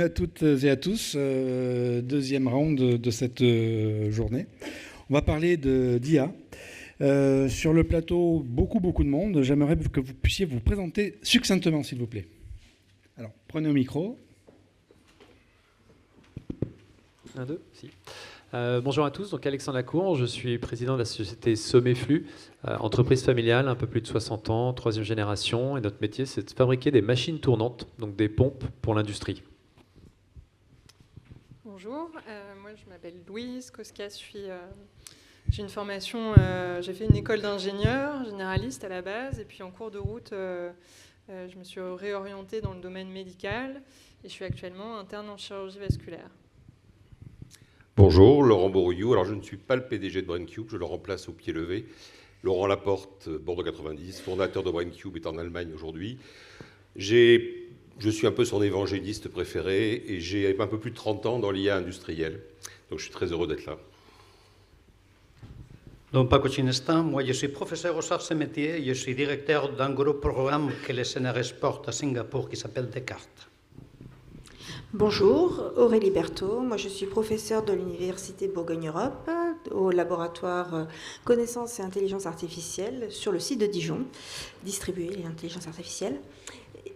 à toutes et à tous. Deuxième round de cette journée. On va parler d'IA. Sur le plateau, beaucoup de monde. J'aimerais que vous puissiez vous présenter succinctement, s'il vous plaît. Alors, prenez au micro. 1, 2, si. Bonjour à tous, donc Alexandre Lacour, je suis président de la société Sommet-Flux, entreprise familiale, un peu plus de 60 ans, troisième génération, et notre métier c'est de fabriquer des machines tournantes, donc des pompes pour l'industrie. Bonjour, moi je m'appelle Louise Koskas, j'ai une formation, j'ai fait une école d'ingénieur, généraliste à la base, et puis en cours de route, je me suis réorientée dans le domaine médical, et je suis actuellement interne en chirurgie vasculaire. Bonjour, Laurent Bourriou. Alors, je ne suis pas le PDG de BrainCube, je le remplace au pied levé. Laurent Laporte, Bordeaux 90, fondateur de BrainCube, est en Allemagne aujourd'hui. Je suis un peu son évangéliste préféré et j'ai un peu plus de 30 ans dans l'IA industrielle. Donc, je suis très heureux d'être là. Donc, Paco Chinestin, moi je suis professeur aux arts et métiers, je suis directeur d'un gros programme que le CNRS porte à Singapour qui s'appelle Descartes. Bonjour, Aurélie Berthaud. Moi, je suis professeure de l'Université Bourgogne-Europe au laboratoire Connaissance et Intelligence Artificielle sur le site de Dijon, distribuer l'intelligence artificielle.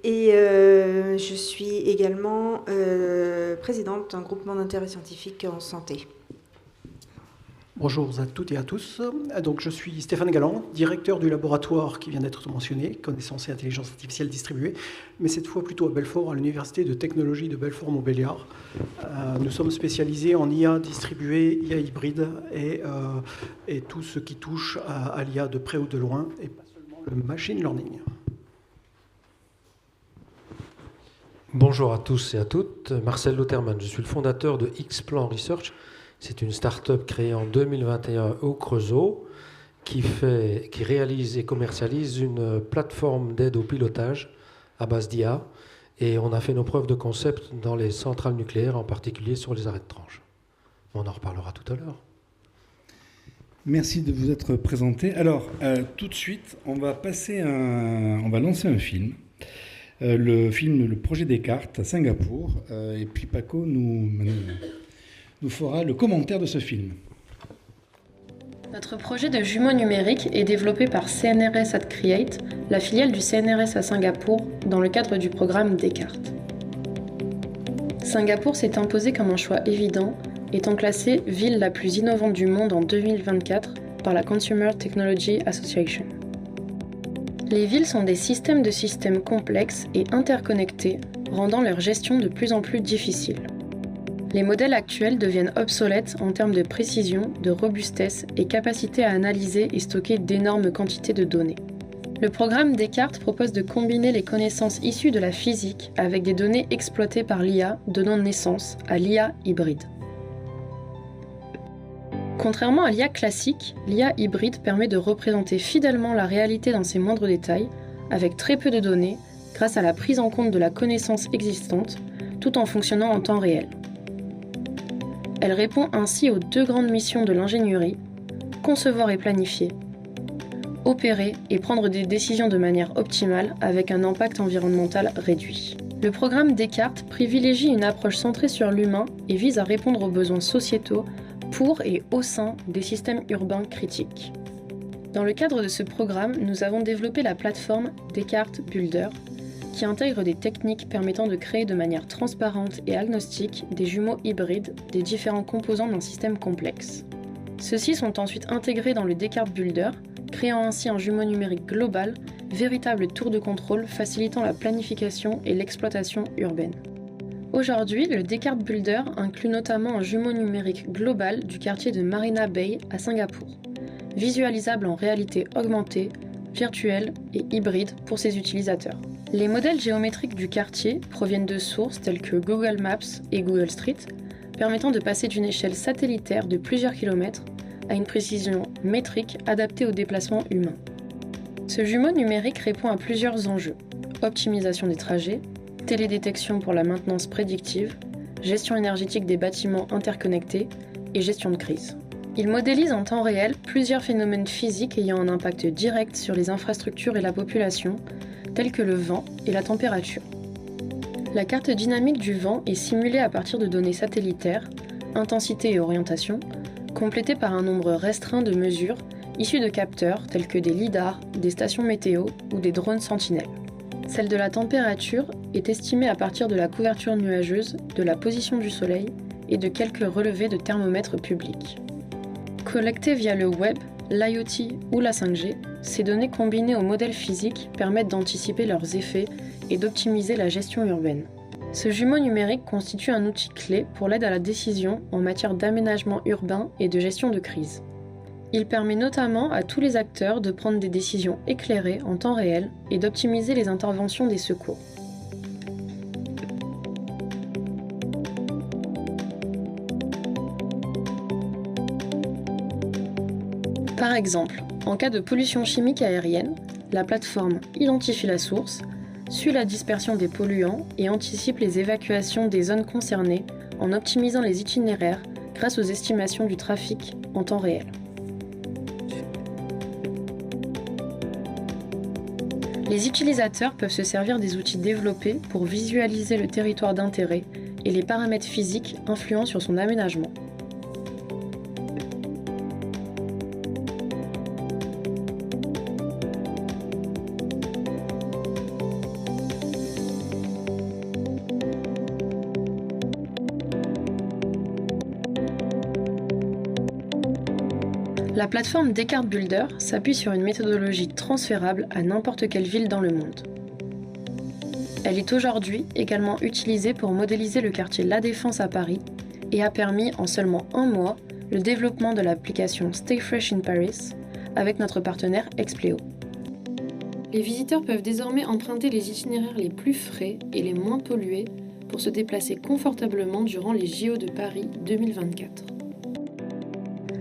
Et je suis également présidente d'un groupement d'intérêt scientifique en santé. Bonjour à toutes et à tous. Donc, je suis Stéphane Galland, directeur du laboratoire qui vient d'être mentionné, Connaissance et Intelligence Artificielle distribuée, mais cette fois plutôt à Belfort, à l'Université de Technologie de Belfort-Montbéliard. Nous sommes spécialisés en IA distribuée, IA hybride et tout ce qui touche à l'IA de près ou de loin, et pas seulement le machine learning. Bonjour à tous et à toutes. Marcel Lauterman, je suis le fondateur de X-Plan Research. C'est une start-up créée en 2021 au Creusot qui réalise et commercialise une plateforme d'aide au pilotage à base d'IA. Et on a fait nos preuves de concept dans les centrales nucléaires, en particulier sur les arrêts de tranche. On en reparlera tout à l'heure. Merci de vous être présenté. Alors, tout de suite, on va lancer un film. Le projet Descartes à Singapour. Et puis Paco nous fera le commentaire de ce film. Notre projet de jumeaux numériques est développé par CNRS at Create, la filiale du CNRS à Singapour, dans le cadre du programme Descartes. Singapour s'est imposé comme un choix évident, étant classée ville la plus innovante du monde en 2024 par la Consumer Technology Association. Les villes sont des systèmes de systèmes complexes et interconnectés, rendant leur gestion de plus en plus difficile. Les modèles actuels deviennent obsolètes en termes de précision, de robustesse et capacité à analyser et stocker d'énormes quantités de données. Le programme Descartes propose de combiner les connaissances issues de la physique avec des données exploitées par l'IA, donnant naissance à l'IA hybride. Contrairement à l'IA classique, l'IA hybride permet de représenter fidèlement la réalité dans ses moindres détails, avec très peu de données, grâce à la prise en compte de la connaissance existante, tout en fonctionnant en temps réel. Elle répond ainsi aux deux grandes missions de l'ingénierie, concevoir et planifier, opérer et prendre des décisions de manière optimale avec un impact environnemental réduit. Le programme Descartes privilégie une approche centrée sur l'humain et vise à répondre aux besoins sociétaux pour et au sein des systèmes urbains critiques. Dans le cadre de ce programme, nous avons développé la plateforme Descartes Builder, qui intègre des techniques permettant de créer de manière transparente et agnostique des jumeaux hybrides des différents composants d'un système complexe. Ceux-ci sont ensuite intégrés dans le Descartes Builder, créant ainsi un jumeau numérique global, véritable tour de contrôle facilitant la planification et l'exploitation urbaine. Aujourd'hui, le Descartes Builder inclut notamment un jumeau numérique global du quartier de Marina Bay à Singapour, visualisable en réalité augmentée, virtuelle et hybride pour ses utilisateurs. Les modèles géométriques du quartier proviennent de sources telles que Google Maps et Google Street, permettant de passer d'une échelle satellitaire de plusieurs kilomètres à une précision métrique adaptée aux déplacements humains. Ce jumeau numérique répond à plusieurs enjeux: optimisation des trajets, télédétection pour la maintenance prédictive, gestion énergétique des bâtiments interconnectés et gestion de crise. Il modélise en temps réel plusieurs phénomènes physiques ayant un impact direct sur les infrastructures et la population, tels que le vent et la température. La carte dynamique du vent est simulée à partir de données satellitaires, intensité et orientation, complétées par un nombre restreint de mesures issues de capteurs tels que des lidars, des stations météo ou des drones sentinelles. Celle de la température est estimée à partir de la couverture nuageuse, de la position du soleil et de quelques relevés de thermomètres publics. Collectées via le web, l'IoT ou la 5G, ces données combinées aux modèles physiques permettent d'anticiper leurs effets et d'optimiser la gestion urbaine. Ce jumeau numérique constitue un outil clé pour l'aide à la décision en matière d'aménagement urbain et de gestion de crise. Il permet notamment à tous les acteurs de prendre des décisions éclairées en temps réel et d'optimiser les interventions des secours. Par exemple, en cas de pollution chimique aérienne, la plateforme identifie la source, suit la dispersion des polluants et anticipe les évacuations des zones concernées en optimisant les itinéraires grâce aux estimations du trafic en temps réel. Les utilisateurs peuvent se servir des outils développés pour visualiser le territoire d'intérêt et les paramètres physiques influents sur son aménagement. La plateforme Descartes Builder s'appuie sur une méthodologie transférable à n'importe quelle ville dans le monde. Elle est aujourd'hui également utilisée pour modéliser le quartier La Défense à Paris et a permis en seulement un mois le développement de l'application Stay Fresh in Paris avec notre partenaire Expleo. Les visiteurs peuvent désormais emprunter les itinéraires les plus frais et les moins pollués pour se déplacer confortablement durant les JO de Paris 2024.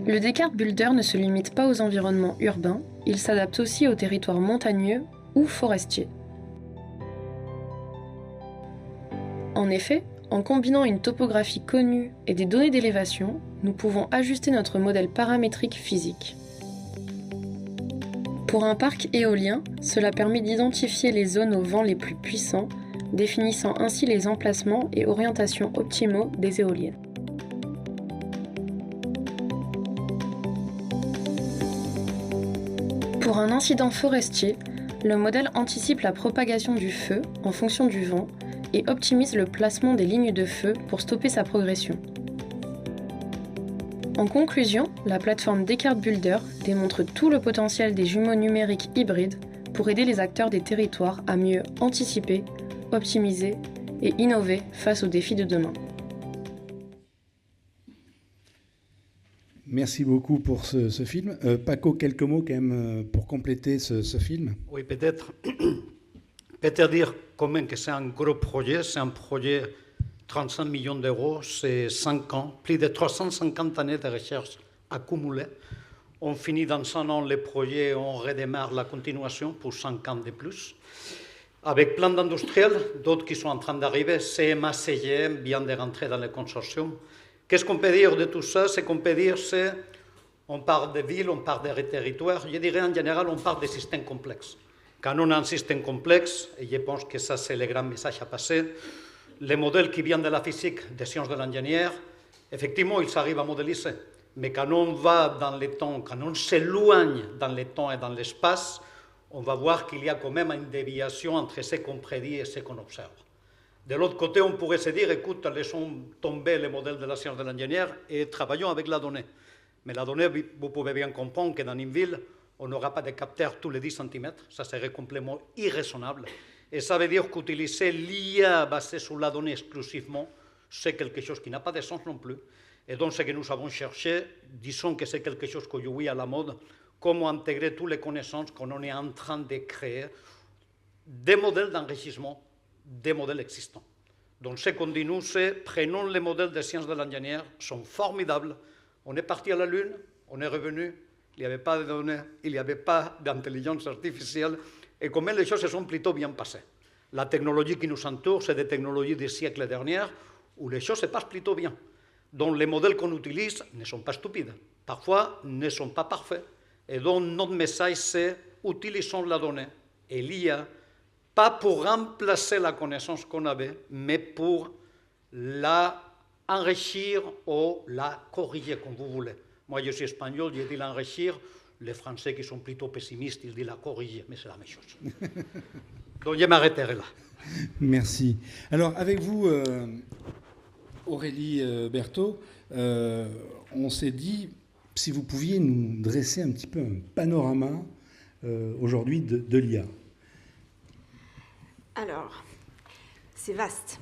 Le Descartes Builder ne se limite pas aux environnements urbains, il s'adapte aussi aux territoires montagneux ou forestiers. En effet, en combinant une topographie connue et des données d'élévation, nous pouvons ajuster notre modèle paramétrique physique. Pour un parc éolien, cela permet d'identifier les zones au vent les plus puissants, définissant ainsi les emplacements et orientations optimaux des éoliennes. Pour un incident forestier, le modèle anticipe la propagation du feu en fonction du vent et optimise le placement des lignes de feu pour stopper sa progression. En conclusion, la plateforme Descartes Builder démontre tout le potentiel des jumeaux numériques hybrides pour aider les acteurs des territoires à mieux anticiper, optimiser et innover face aux défis de demain. Merci beaucoup pour ce film. Paco, quelques mots quand même pour compléter ce film. Oui, peut-être. Peut-être dire quand même que c'est un gros projet. C'est un projet 35 millions d'euros, c'est 5 ans, plus de 350 années de recherche accumulées. On finit dans 100 ans le projet, on redémarre la continuation pour 5 ans de plus. Avec plein d'industriels, d'autres qui sont en train d'arriver, CMA, CGM vient de rentrer dans le consortium. Qu'est-ce qu'on peut dire de tout ça? Ce qu'on peut dire, c'est on parle de villes, on parle de territoires. Je dirais en général, on parle de systèmes complexes. Quand on a un système complexe, et je pense que ça c'est le grand message à passer, les modèles qui viennent de la physique, des sciences de l'ingénieur, effectivement, ils arrivent à modéliser. Mais quand on va dans le temps, quand on s'éloigne dans le temps et dans l'espace, on va voir qu'il y a quand même une déviation entre ce qu'on prédit et ce qu'on observe. De l'autre côté, on pourrait se dire, écoute, laissons tomber les modèles de la science de l'ingénieur et travaillons avec la donnée. Mais la donnée, vous pouvez bien comprendre que dans une ville, on n'aura pas de capteurs tous les 10 cm. Ça serait complètement irraisonnable. Et ça veut dire qu'utiliser l'IA basée sur la donnée exclusivement, c'est quelque chose qui n'a pas de sens non plus. Et donc, ce que nous avons cherché, disons que c'est quelque chose qu'aujourd'hui à la mode, comment intégrer toutes les connaissances qu'on est en train de créer, des modèles d'enrichissement, des modèles existants. Donc, ce qu'on dit nous, c'est prenons les modèles de sciences de l'ingénieur, sont formidables. On est parti à la Lune, on est revenu, il n'y avait pas de données, il n'y avait pas d'intelligence artificielle, et comment les choses se sont plutôt bien passées. La technologie qui nous entoure, c'est des technologies des siècles derniers, où les choses se passent plutôt bien. Donc, les modèles qu'on utilise ne sont pas stupides, parfois ne sont pas parfaits. Et donc, notre message, c'est utilisons la donnée et l'IA pas pour remplacer la connaissance qu'on avait, mais pour la enrichir ou la corriger, comme vous voulez. Moi, je suis espagnol, je dis l'enrichir. Les Français qui sont plutôt pessimistes, ils disent la corriger, mais c'est la même chose. Donc, je m'arrêterai là. Merci. Alors, avec vous, Aurélie Berthaud, on s'est dit, si vous pouviez nous dresser un petit peu un panorama aujourd'hui de l'IA. Alors, c'est vaste.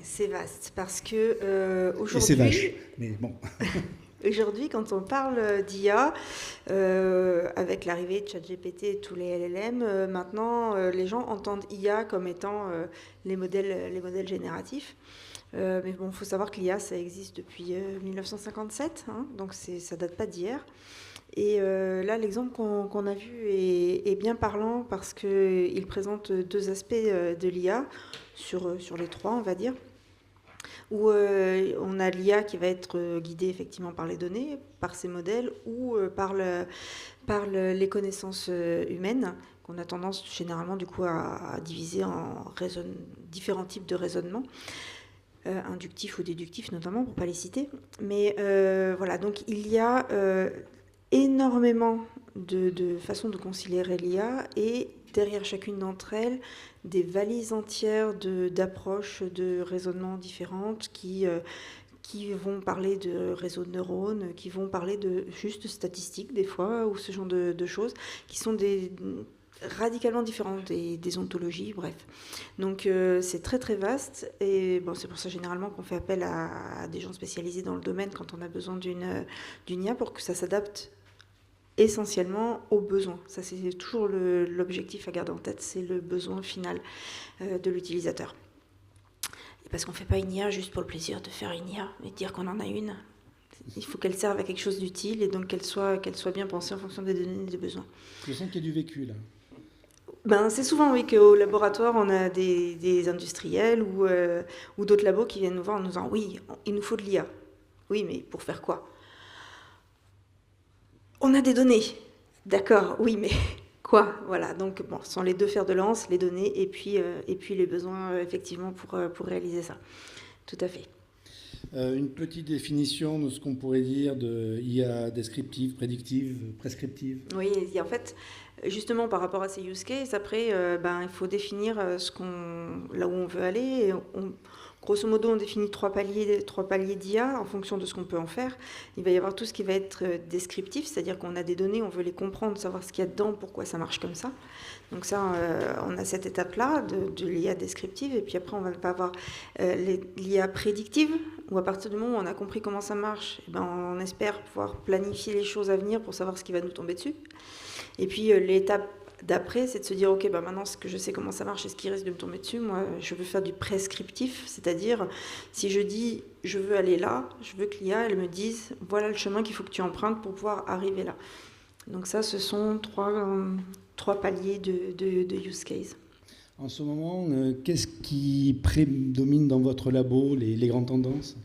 C'est vaste parce que aujourd'hui... Et c'est vache, mais bon. Aujourd'hui, quand on parle d'IA, avec l'arrivée de ChatGPT et tous les LLM, maintenant, les gens entendent IA comme étant les modèles génératifs. Mais bon, il faut savoir que l'IA, ça existe depuis 1957, hein, donc ça date pas d'hier. Et là, l'exemple qu'on a vu est bien parlant parce qu'il présente deux aspects de l'IA sur les trois, on va dire. Où on a l'IA qui va être guidée effectivement par les données, par ces modèles, ou par les connaissances humaines, qu'on a tendance généralement du coup à diviser en différents types de raisonnements, inductifs ou déductifs notamment, pour ne pas les citer. Mais voilà, donc il y a énormément de façons de considérer l'IA, et derrière chacune d'entre elles, des valises entières d'approches, de raisonnements différentes qui vont parler de réseaux de neurones, qui vont parler de juste statistiques des fois, ou ce genre de choses, qui sont radicalement différentes, des ontologies, bref. Donc c'est très très vaste, et bon, c'est pour ça généralement qu'on fait appel à des gens spécialisés dans le domaine quand on a besoin d'une IA, pour que ça s'adapte essentiellement aux besoins. Ça, c'est toujours l'objectif à garder en tête, c'est le besoin final de l'utilisateur. Et parce qu'on ne fait pas une IA juste pour le plaisir de faire une IA et de dire qu'on en a une. Il faut qu'elle serve à quelque chose d'utile, et donc qu'elle soit bien pensée en fonction des données et des besoins. Je sens qu'il y a du vécu là. Ben, c'est souvent, oui, qu'au laboratoire, on a des industriels ou d'autres labos qui viennent nous voir en nous disant « Oui, il nous faut de l'IA. » Oui, mais pour faire quoi ? On a des données. D'accord, oui, mais quoi ? Voilà, donc bon, ce sont les deux fers de lance, les données et puis les besoins, effectivement, pour réaliser ça. Tout à fait. Une petite définition de ce qu'on pourrait dire de IA descriptive, prédictive, prescriptive. Oui, et en fait, justement, par rapport à ces use cases, après, il faut définir là où on veut aller. Grosso modo, on définit trois paliers d'IA en fonction de ce qu'on peut en faire. Il va y avoir tout ce qui va être descriptif, c'est-à-dire qu'on a des données, on veut les comprendre, savoir ce qu'il y a dedans, pourquoi ça marche comme ça. Donc ça, on a cette étape-là de l'IA descriptive, et puis après, on va pas avoir l'IA prédictive, où à partir du moment où on a compris comment ça marche, on espère pouvoir planifier les choses à venir pour savoir ce qui va nous tomber dessus. Et puis l'étape d'après, c'est de se dire, ok, maintenant ce que je sais comment ça marche et ce qui risque de me tomber dessus, moi je veux faire du prescriptif, c'est-à-dire si je dis je veux aller là, je veux que l'IA elle me dise voilà le chemin qu'il faut que tu empruntes pour pouvoir arriver là. Donc ça, ce sont trois paliers de use case. En ce moment, qu'est-ce qui prédomine dans votre labo, les grandes tendances ?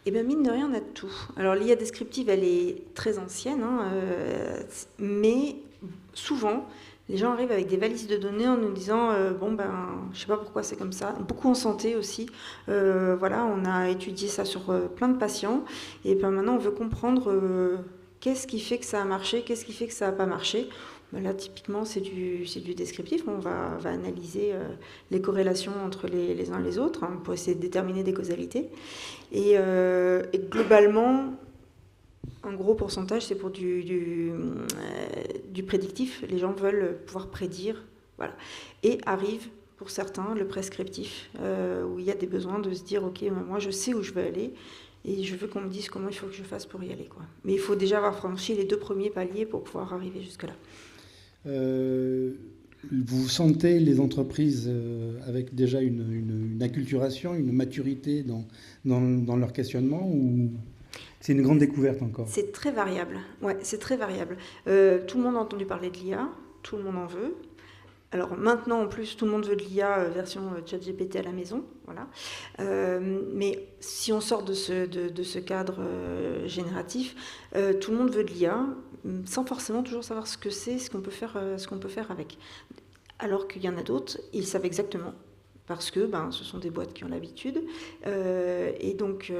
Eh bien, mine de rien, on a tout. Alors, l'IA descriptive, elle est très ancienne, mais souvent, les gens arrivent avec des valises de données en nous disant je ne sais pas pourquoi c'est comme ça. Beaucoup en santé aussi. Voilà, on a étudié ça sur plein de patients. Et bien maintenant, on veut comprendre qu'est-ce qui fait que ça a marché, qu'est-ce qui fait que ça n'a pas marché. Là, typiquement, c'est du descriptif. On va analyser les corrélations entre les uns et les autres pour essayer de déterminer des causalités. Et globalement, un gros pourcentage, c'est pour du prédictif. Les gens veulent pouvoir prédire. Voilà. Et arrive, pour certains, le prescriptif, où il y a des besoins de se dire, OK, moi, je sais où je veux aller. Et je veux qu'on me dise comment il faut que je fasse pour y aller, quoi. Mais il faut déjà avoir franchi les 2 premiers paliers pour pouvoir arriver jusque-là. Vous sentez les entreprises avec déjà une acculturation, une maturité dans leur questionnement, ou c'est une grande découverte encore ? C'est très variable. Ouais, c'est très variable. Tout le monde a entendu parler de l'IA, tout le monde en veut. Alors maintenant, en plus, tout le monde veut de l'IA version ChatGPT à la maison, voilà. Mais si on sort de ce cadre génératif, tout le monde veut de l'IA, sans forcément toujours savoir ce que c'est, ce qu'on peut faire avec. Alors qu'il y en a d'autres, ils savent exactement, parce que ce sont des boîtes qui ont l'habitude. Et donc,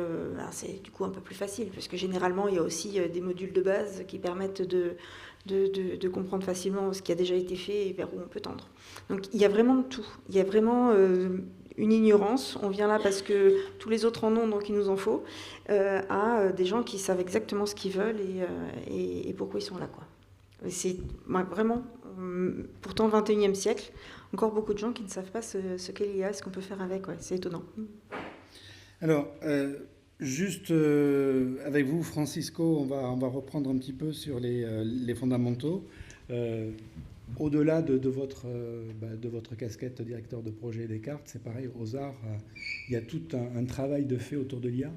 c'est du coup un peu plus facile, parce que généralement, il y a aussi des modules de base qui permettent de comprendre facilement ce qui a déjà été fait et vers où on peut tendre. Donc, il y a vraiment de tout. Il y a vraiment une ignorance. On vient là parce que tous les autres en ont, donc il nous en faut, à des gens qui savent exactement ce qu'ils veulent et pourquoi ils sont là, quoi. C'est vraiment, pourtant, 21e siècle, encore beaucoup de gens qui ne savent pas ce qu'est l'IA, ce qu'on peut faire avec. Ouais, c'est étonnant. Alors, juste avec vous, Francisco, on va reprendre un petit peu sur les fondamentaux. Au-delà de votre casquette directeur de projet Descartes, c'est pareil, aux arts, il y a tout un travail de fait autour de l'IA.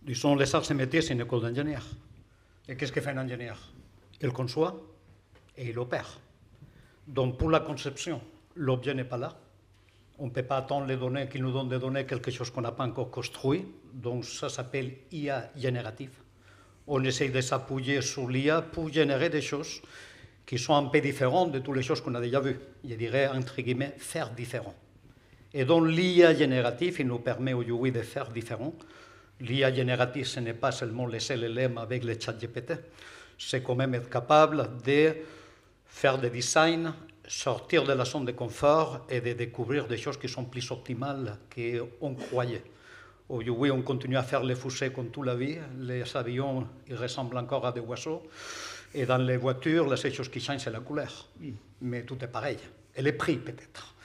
Disons, les arts et métiers, c'est une école d'ingénieur. Et qu'est-ce que fait un ingénieur? Il conçoit et il opère. Donc, pour la conception, l'objet n'est pas là. On ne peut pas attendre les données qu'il nous donne des données, quelque chose qu'on n'a pas encore construit. Donc, ça s'appelle IA générative. On essaye de s'appuyer sur l'IA pour générer des choses qui sont un peu différentes de toutes les choses qu'on a déjà vues. Je dirais, entre guillemets, faire différent. Et donc, l'IA générative, il nous permet aujourd'hui de faire différent. L'IA générative, ce n'est pas seulement les LLM avec les chat GPT. C'est quand même être capable de faire des designs, sortir de la zone de confort et de découvrir des choses qui sont plus optimales qu'on croyait. Aujourd'hui, on continue à faire les fusées comme toute la vie. Les avions, ils ressemblent encore à des oiseaux. Et dans les voitures, la seule chose qui change, c'est la couleur. Mais tout est pareil. Et les prix, peut-être.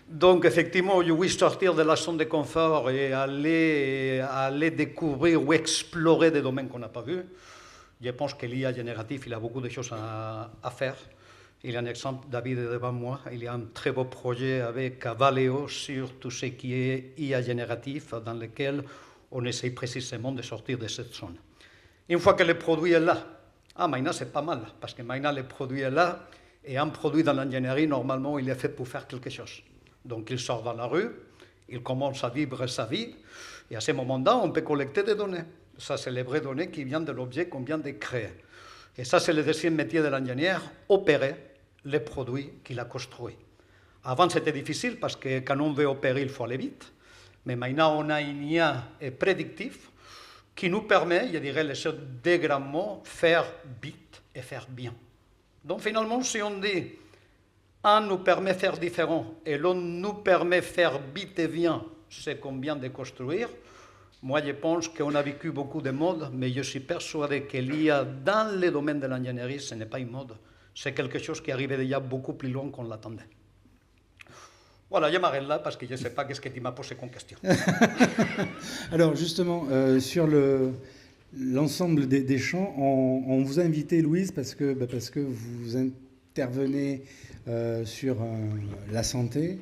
Donc, effectivement, aujourd'hui, sortir de la zone de confort et aller découvrir ou explorer des domaines qu'on n'a pas vus, je pense que l'IA générative, il a beaucoup de choses à faire. Il y a un exemple, David est devant moi. Il y a un très beau projet avec Valeo sur tout ce qui est IA génératif, dans lequel on essaye précisément de sortir de cette zone. Une fois que le produit est là, maintenant c'est pas mal, parce que maintenant le produit est là, et un produit dans l'ingénierie, normalement, il est fait pour faire quelque chose. Donc il sort dans la rue, il commence à vivre sa vie, et à ce moment-là, on peut collecter des données. Ça, c'est les vraies données qui viennent de l'objet qu'on vient de créer. Et ça, c'est le deuxième métier de l'ingénieur, opérer les produits qu'il a construits. Avant, c'était difficile parce que quand on veut opérer, il faut aller vite. Mais maintenant, on a une IA prédictive qui nous permet, je dirais, les deux grands mots, faire vite et faire bien. Donc finalement, si on dit un nous permet de faire différent et l'autre nous permet de faire vite et bien ce qu'on vient de construire, moi, je pense qu'on a vécu beaucoup de modes, mais je suis persuadé que l'IA dans le domaine de l'ingénierie, ce n'est pas une mode. C'est quelque chose qui arrivait déjà beaucoup plus loin qu'on l'attendait. Voilà, je m'arrête là parce que je ne sais pas qu'est-ce que tu m'as posé comme question. Alors, justement, sur l'ensemble des champs, on vous a invité, Louise, parce que vous intervenez sur la santé,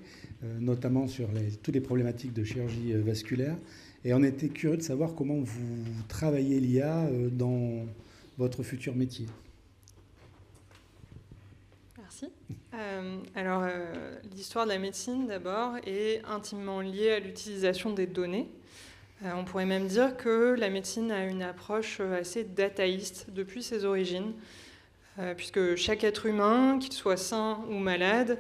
notamment sur toutes les problématiques de chirurgie vasculaire. Et on était curieux de savoir comment vous travaillez l'IA dans votre futur métier. Merci. Alors, l'histoire de la médecine, d'abord, est intimement liée à l'utilisation des données. On pourrait même dire que la médecine a une approche assez dataïste depuis ses origines, puisque chaque être humain, qu'il soit sain ou malade,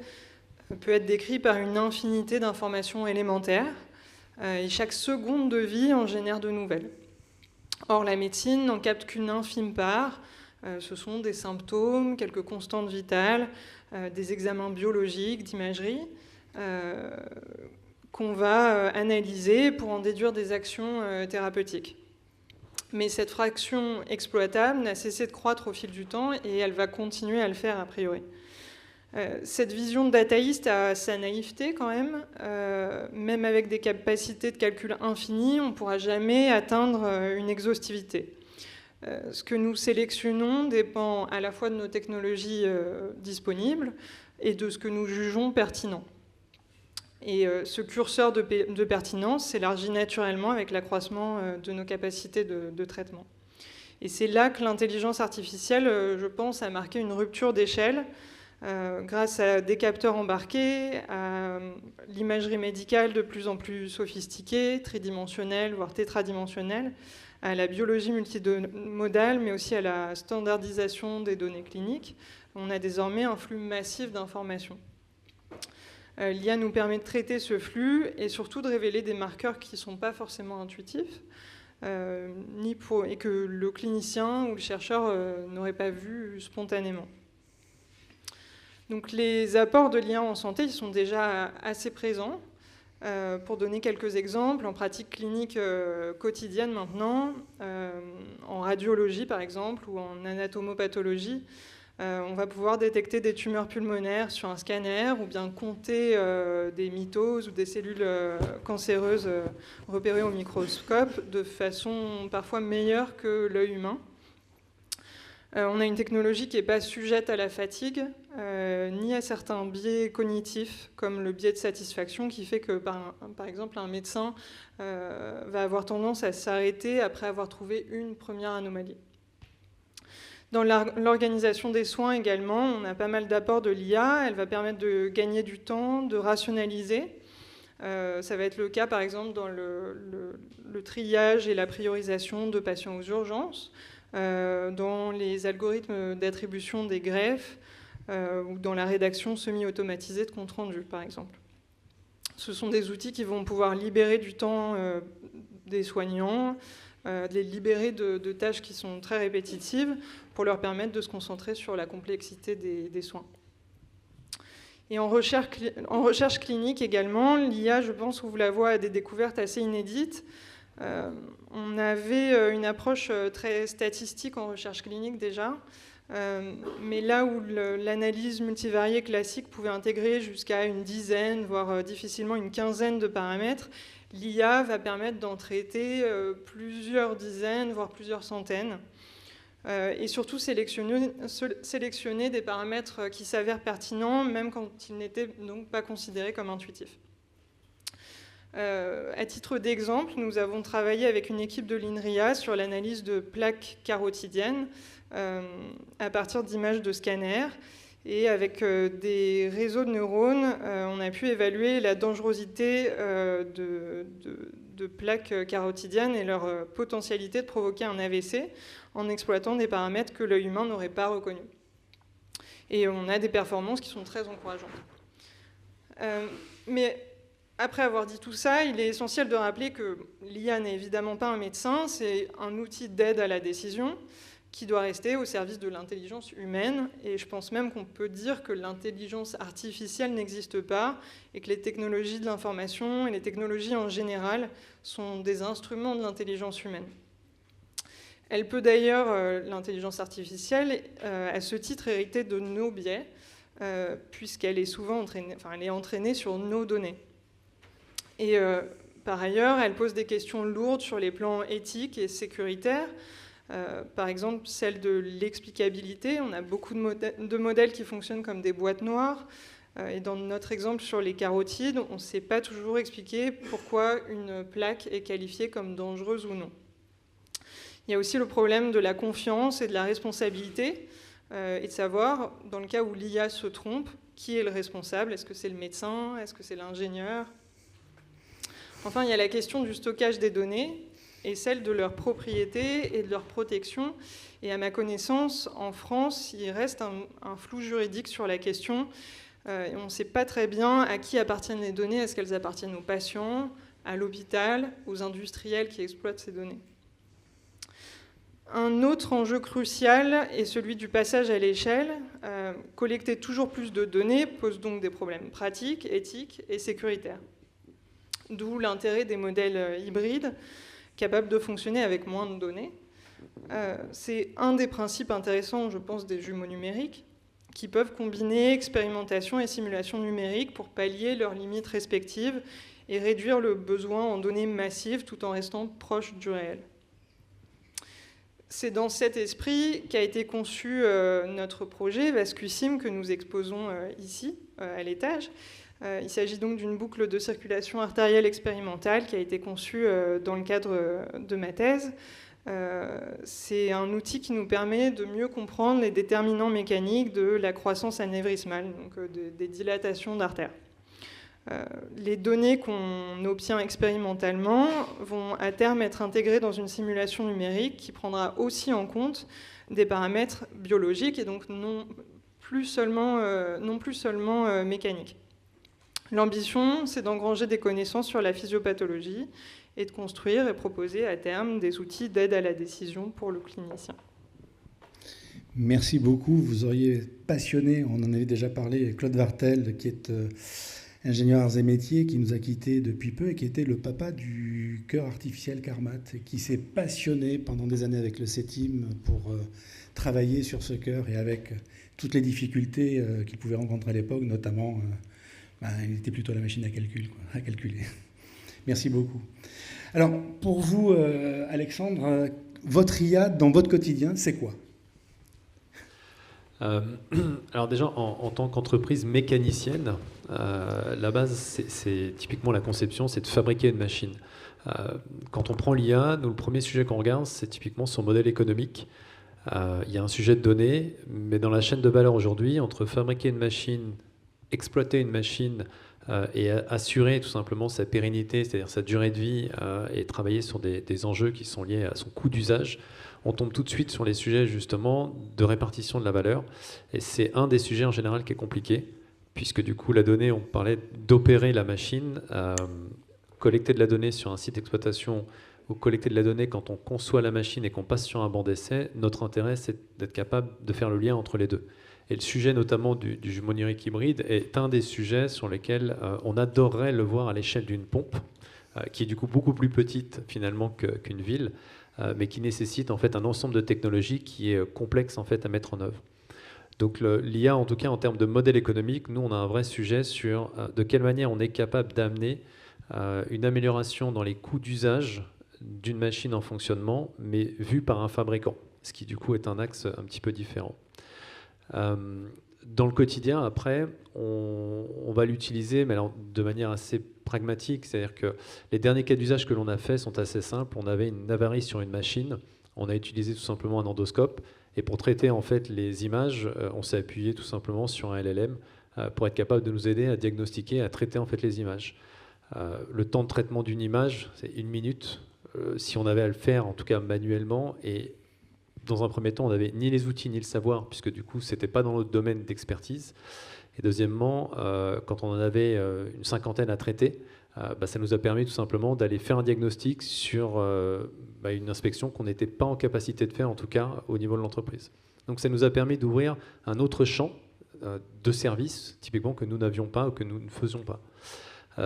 peut être décrit par une infinité d'informations élémentaires, et chaque seconde de vie en génère de nouvelles. Or, la médecine n'en capte qu'une infime part. Ce sont des symptômes, quelques constantes vitales, des examens biologiques, d'imagerie, qu'on va analyser pour en déduire des actions thérapeutiques. Mais cette fraction exploitable n'a cessé de croître au fil du temps et elle va continuer à le faire a priori. Cette vision dataïste a sa naïveté quand même. Même avec des capacités de calcul infinies, on ne pourra jamais atteindre une exhaustivité. Ce que nous sélectionnons dépend à la fois de nos technologies disponibles et de ce que nous jugeons pertinent. Et ce curseur de pertinence s'élargit naturellement avec l'accroissement de nos capacités de traitement. Et c'est là que l'intelligence artificielle, je pense, a marqué une rupture d'échelle grâce à des capteurs embarqués, à l'imagerie médicale de plus en plus sophistiquée, tridimensionnelle, voire tétradimensionnelle, à la biologie multimodale, mais aussi à la standardisation des données cliniques. On a désormais un flux massif d'informations. L'IA nous permet de traiter ce flux et surtout de révéler des marqueurs qui ne sont pas forcément intuitifs et que le clinicien ou le chercheur n'aurait pas vu spontanément. Donc les apports de l'IA en santé, ils sont déjà assez présents. Pour donner quelques exemples, en pratique clinique quotidienne maintenant, en radiologie par exemple, ou en anatomopathologie, on va pouvoir détecter des tumeurs pulmonaires sur un scanner, ou bien compter des mitoses ou des cellules cancéreuses repérées au microscope de façon parfois meilleure que l'œil humain. On a une technologie qui n'est pas sujette à la fatigue, ni à certains biais cognitifs, comme le biais de satisfaction, qui fait que, par exemple, un médecin va avoir tendance à s'arrêter après avoir trouvé une première anomalie. Dans l'organisation des soins également, on a pas mal d'apports de l'IA. Elle va permettre de gagner du temps, de rationaliser. Ça va être le cas, par exemple, dans le triage et la priorisation de patients aux urgences, dans les algorithmes d'attribution des greffes ou dans la rédaction semi-automatisée de comptes rendus, par exemple. Ce sont des outils qui vont pouvoir libérer du temps des soignants, les libérer de tâches qui sont très répétitives pour leur permettre de se concentrer sur la complexité des soins. Et en recherche clinique également, l'IA, je pense, ouvre la voie à des découvertes assez inédites. On avait une approche très statistique en recherche clinique déjà, mais là où l'analyse multivariée classique pouvait intégrer jusqu'à une dizaine, voire difficilement une quinzaine de paramètres, l'IA va permettre d'en traiter plusieurs dizaines, voire plusieurs centaines, et surtout sélectionner des paramètres qui s'avèrent pertinents, même quand ils n'étaient donc pas considérés comme intuitifs. À titre d'exemple, nous avons travaillé avec une équipe de l'INRIA sur l'analyse de plaques carotidiennes à partir d'images de scanners. Et avec des réseaux de neurones, on a pu évaluer la dangerosité de plaques carotidiennes et leur potentialité de provoquer un AVC en exploitant des paramètres que l'œil humain n'aurait pas reconnus. Et on a des performances qui sont très encourageantes. Mais après avoir dit tout ça, il est essentiel de rappeler que l'IA n'est évidemment pas un médecin, c'est un outil d'aide à la décision qui doit rester au service de l'intelligence humaine. Et je pense même qu'on peut dire que l'intelligence artificielle n'existe pas et que les technologies de l'information et les technologies en général sont des instruments de l'intelligence humaine. Elle peut d'ailleurs, l'intelligence artificielle, à ce titre, hériter de nos biais, puisqu'elle est souvent entraînée sur nos données. Et par ailleurs, elle pose des questions lourdes sur les plans éthiques et sécuritaires. Par exemple, celle de l'explicabilité. On a beaucoup de modèles qui fonctionnent comme des boîtes noires. Et dans notre exemple sur les carotides, on ne sait pas toujours expliquer pourquoi une plaque est qualifiée comme dangereuse ou non. Il y a aussi le problème de la confiance et de la responsabilité, et de savoir, dans le cas où l'IA se trompe, qui est le responsable. Est-ce que c'est le médecin? Est-ce que c'est l'ingénieur? Enfin, il y a la question du stockage des données et celle de leur propriété et de leur protection. Et à ma connaissance, en France, il reste un flou juridique sur la question. Et on ne sait pas très bien à qui appartiennent les données. Est-ce qu'elles appartiennent aux patients, à l'hôpital, aux industriels qui exploitent ces données? Un autre enjeu crucial est celui du passage à l'échelle. Collecter toujours plus de données pose donc des problèmes pratiques, éthiques et sécuritaires. D'où l'intérêt des modèles hybrides, capables de fonctionner avec moins de données. C'est un des principes intéressants, je pense, des jumeaux numériques, qui peuvent combiner expérimentation et simulation numérique pour pallier leurs limites respectives et réduire le besoin en données massives tout en restant proche du réel. C'est dans cet esprit qu'a été conçu notre projet VascuSim que nous exposons ici, à l'étage. Il s'agit donc d'une boucle de circulation artérielle expérimentale qui a été conçue dans le cadre de ma thèse. C'est un outil qui nous permet de mieux comprendre les déterminants mécaniques de la croissance anévrismale, donc des dilatations d'artères. Les données qu'on obtient expérimentalement vont à terme être intégrées dans une simulation numérique qui prendra aussi en compte des paramètres biologiques et donc non plus seulement mécaniques. L'ambition, c'est d'engranger des connaissances sur la physiopathologie et de construire et proposer à terme des outils d'aide à la décision pour le clinicien. Merci beaucoup. Vous auriez passionné, on en avait déjà parlé, Claude Vartel, qui est ingénieur arts et métiers, qui nous a quittés depuis peu et qui était le papa du cœur artificiel Carmat, et qui s'est passionné pendant des années avec le CETIM pour travailler sur ce cœur et avec toutes les difficultés qu'il pouvait rencontrer à l'époque, notamment, il était plutôt à la machine à calculer. Merci beaucoup. Alors, pour vous, Alexandre, votre IA dans votre quotidien, c'est quoi ? Alors déjà, en tant qu'entreprise mécanicienne, la base, c'est typiquement la conception, c'est de fabriquer une machine. Quand on prend l'IA, nous, le premier sujet qu'on regarde, c'est typiquement son modèle économique. Il y a un sujet de données, mais dans la chaîne de valeur aujourd'hui, entre fabriquer une machine, exploiter une machine et assurer tout simplement sa pérennité, c'est-à-dire sa durée de vie, et travailler sur des enjeux qui sont liés à son coût d'usage, on tombe tout de suite sur les sujets justement de répartition de la valeur. Et c'est un des sujets en général qui est compliqué, puisque du coup la donnée, on parlait d'opérer la machine, collecter de la donnée sur un site d'exploitation ou collecter de la donnée quand on conçoit la machine et qu'on passe sur un banc d'essai. Notre intérêt, c'est d'être capable de faire le lien entre les deux. Et le sujet notamment du jumeau numérique hybride est un des sujets sur lesquels on adorerait le voir à l'échelle d'une pompe, qui est du coup beaucoup plus petite finalement qu'une ville, mais qui nécessite en fait un ensemble de technologies qui est complexe en fait à mettre en œuvre. Donc l'IA, en tout cas en termes de modèle économique, nous on a un vrai sujet sur de quelle manière on est capable d'amener une amélioration dans les coûts d'usage d'une machine en fonctionnement, mais vue par un fabricant, ce qui du coup est un axe un petit peu différent. Dans le quotidien, après, on va l'utiliser, mais alors de manière assez pragmatique, c'est-à-dire que les derniers cas d'usage que l'on a faits sont assez simples. On avait une avarie sur une machine, on a utilisé tout simplement un endoscope, et pour traiter en fait les images, on s'est appuyé tout simplement sur un LLM pour être capable de nous aider à diagnostiquer, à traiter en fait les images. Le temps de traitement d'une image, c'est 1 minute. Si on avait à le faire, en tout cas manuellement, et dans un premier temps, on n'avait ni les outils ni le savoir, puisque du coup, ce n'était pas dans notre domaine d'expertise. Et deuxièmement, quand on en avait une 50aine à traiter, ça nous a permis tout simplement d'aller faire un diagnostic sur une inspection qu'on n'était pas en capacité de faire, en tout cas au niveau de l'entreprise. Donc ça nous a permis d'ouvrir un autre champ de services, typiquement que nous n'avions pas ou que nous ne faisions pas.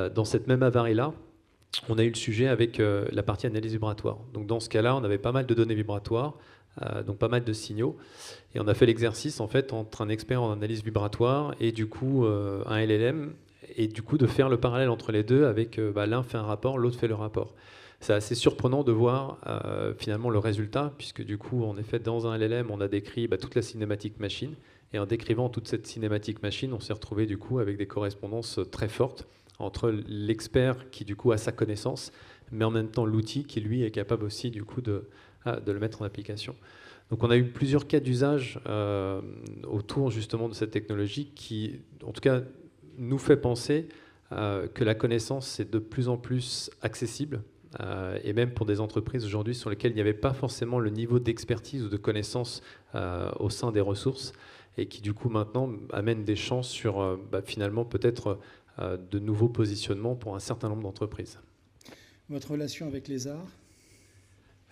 Dans cette même avarie-là, on a eu le sujet avec la partie analyse vibratoire. Donc dans ce cas-là, on avait pas mal de données vibratoires, donc pas mal de signaux, et on a fait l'exercice en fait entre un expert en analyse vibratoire et du coup un LLM, et du coup de faire le parallèle entre les deux avec l'un fait un rapport, l'autre fait le rapport. C'est assez surprenant de voir finalement le résultat, puisque du coup en effet dans un LLM on a décrit toute la cinématique machine, et en décrivant toute cette cinématique machine, on s'est retrouvé du coup avec des correspondances très fortes entre l'expert qui du coup a sa connaissance, mais en même temps l'outil qui lui est capable aussi du coup de le mettre en application. Donc on a eu plusieurs cas d'usage autour justement de cette technologie qui, en tout cas, nous fait penser que la connaissance est de plus en plus accessible, et même pour des entreprises aujourd'hui sur lesquelles il n'y avait pas forcément le niveau d'expertise ou de connaissance au sein des ressources, et qui du coup maintenant amènent des chances sur finalement peut-être de nouveaux positionnements pour un certain nombre d'entreprises. Votre relation avec les arts ?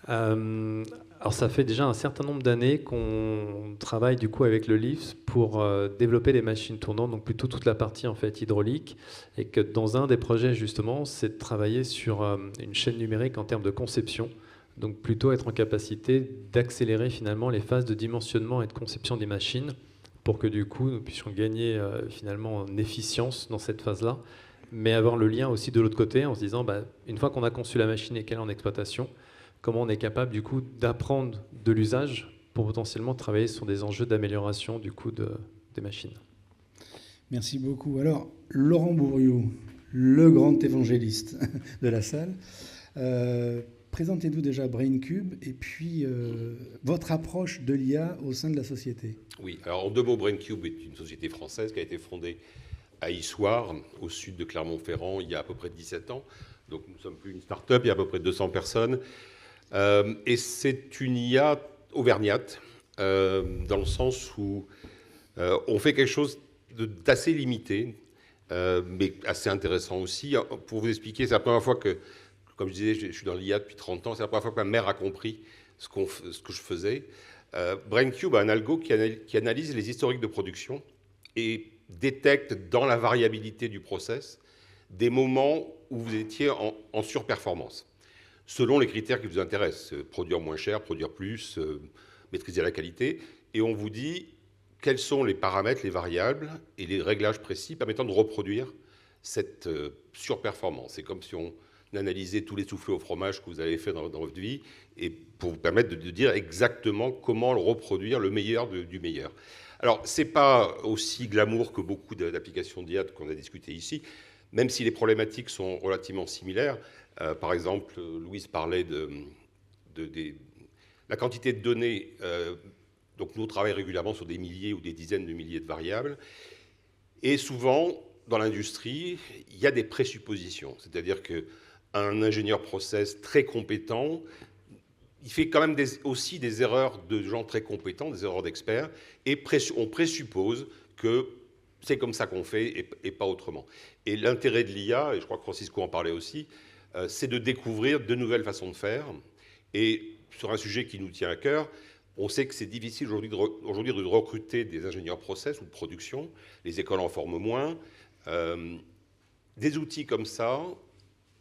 Alors ça fait déjà un certain nombre d'années qu'on travaille du coup avec le LIFS pour développer les machines tournantes, donc plutôt toute la partie en fait hydraulique, et que dans un des projets justement, c'est de travailler sur une chaîne numérique en termes de conception, donc plutôt être en capacité d'accélérer finalement les phases de dimensionnement et de conception des machines, pour que du coup nous puissions gagner finalement en efficience dans cette phase-là, mais avoir le lien aussi de l'autre côté en se disant une fois qu'on a conçu la machine et qu'elle est en exploitation, comment on est capable du coup d'apprendre de l'usage pour potentiellement travailler sur des enjeux d'amélioration du coup des machines. Merci beaucoup. Alors, Laurent Bourriou, le grand évangéliste de la salle, présentez-nous déjà BrainCube et puis votre approche de l'IA au sein de la société. Oui, alors en 2 mots, BrainCube est une société française qui a été fondée à Issoire, au sud de Clermont-Ferrand, il y a à peu près 17 ans. Donc nous ne sommes plus une start-up, il y a à peu près 200 personnes. Et c'est une IA auvergnate, dans le sens où on fait quelque chose d'assez limité, mais assez intéressant aussi. Pour vous expliquer, c'est la première fois que, comme je disais, je suis dans l'IA depuis 30 ans, c'est la première fois que ma mère a compris ce que je faisais. BrainCube a un algo qui analyse les historiques de production et détecte dans la variabilité du process des moments où vous étiez en surperformance, selon les critères qui vous intéressent, produire moins cher, produire plus, maîtriser la qualité, et on vous dit quels sont les paramètres, les variables et les réglages précis permettant de reproduire cette surperformance. C'est comme si on analysait tous les soufflets au fromage que vous avez fait dans votre vie, et pour vous permettre de dire exactement comment le reproduire, le meilleur du meilleur. Alors, ce n'est pas aussi glamour que beaucoup d'applications d'IA qu'on a discuté ici, même si les problématiques sont relativement similaires. Par exemple, Louise parlait de la quantité de données. Donc, nous, on travaille régulièrement sur des milliers ou des dizaines de milliers de variables. Et souvent, dans l'industrie, il y a des présuppositions. C'est-à-dire qu'un ingénieur process très compétent, il fait quand même aussi des erreurs de gens très compétents, des erreurs d'experts, et on présuppose que c'est comme ça qu'on fait et pas autrement. Et l'intérêt de l'IA, et je crois que Francisco en parlait aussi, c'est de découvrir de nouvelles façons de faire. Et sur un sujet qui nous tient à cœur, on sait que c'est difficile aujourd'hui de recruter des ingénieurs process ou de production. Les écoles en forment moins. Des outils comme ça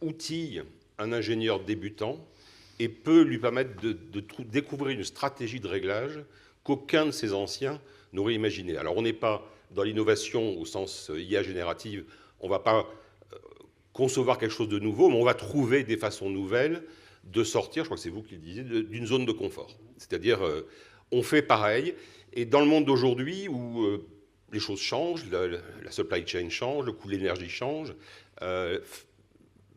outillent un ingénieur débutant et peut lui permettre de découvrir une stratégie de réglage qu'aucun de ses anciens n'aurait imaginé. Alors on n'est pas dans l'innovation au sens IA générative, on ne va pas concevoir quelque chose de nouveau, mais on va trouver des façons nouvelles de sortir, je crois que c'est vous qui le disiez, d'une zone de confort. C'est-à-dire, on fait pareil, et dans le monde d'aujourd'hui où les choses changent, la supply chain change, le coût de l'énergie change,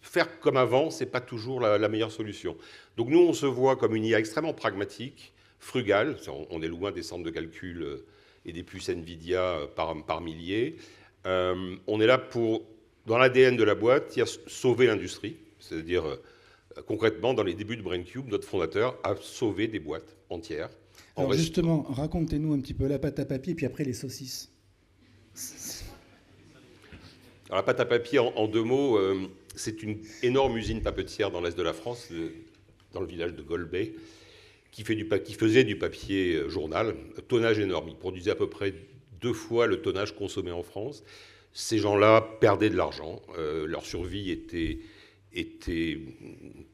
faire comme avant, ce n'est pas toujours la meilleure solution. Donc nous, on se voit comme une IA extrêmement pragmatique, frugale, on est loin des centres de calcul et des puces NVIDIA par milliers. On est là pour, dans l'ADN de la boîte, il y a sauver l'industrie, c'est-à-dire concrètement, dans les débuts de BrainCube, notre fondateur a sauvé des boîtes entières. Alors justement, racontez-nous un petit peu la pâte à papier, puis après les saucisses. Alors, la pâte à papier, en deux mots, c'est une énorme usine papetière dans l'est de la France, dans le village de Golbet, qui faisait du papier journal, tonnage énorme. Il produisait à peu près 2 fois le tonnage consommé en France. Ces gens-là perdaient de l'argent, leur survie était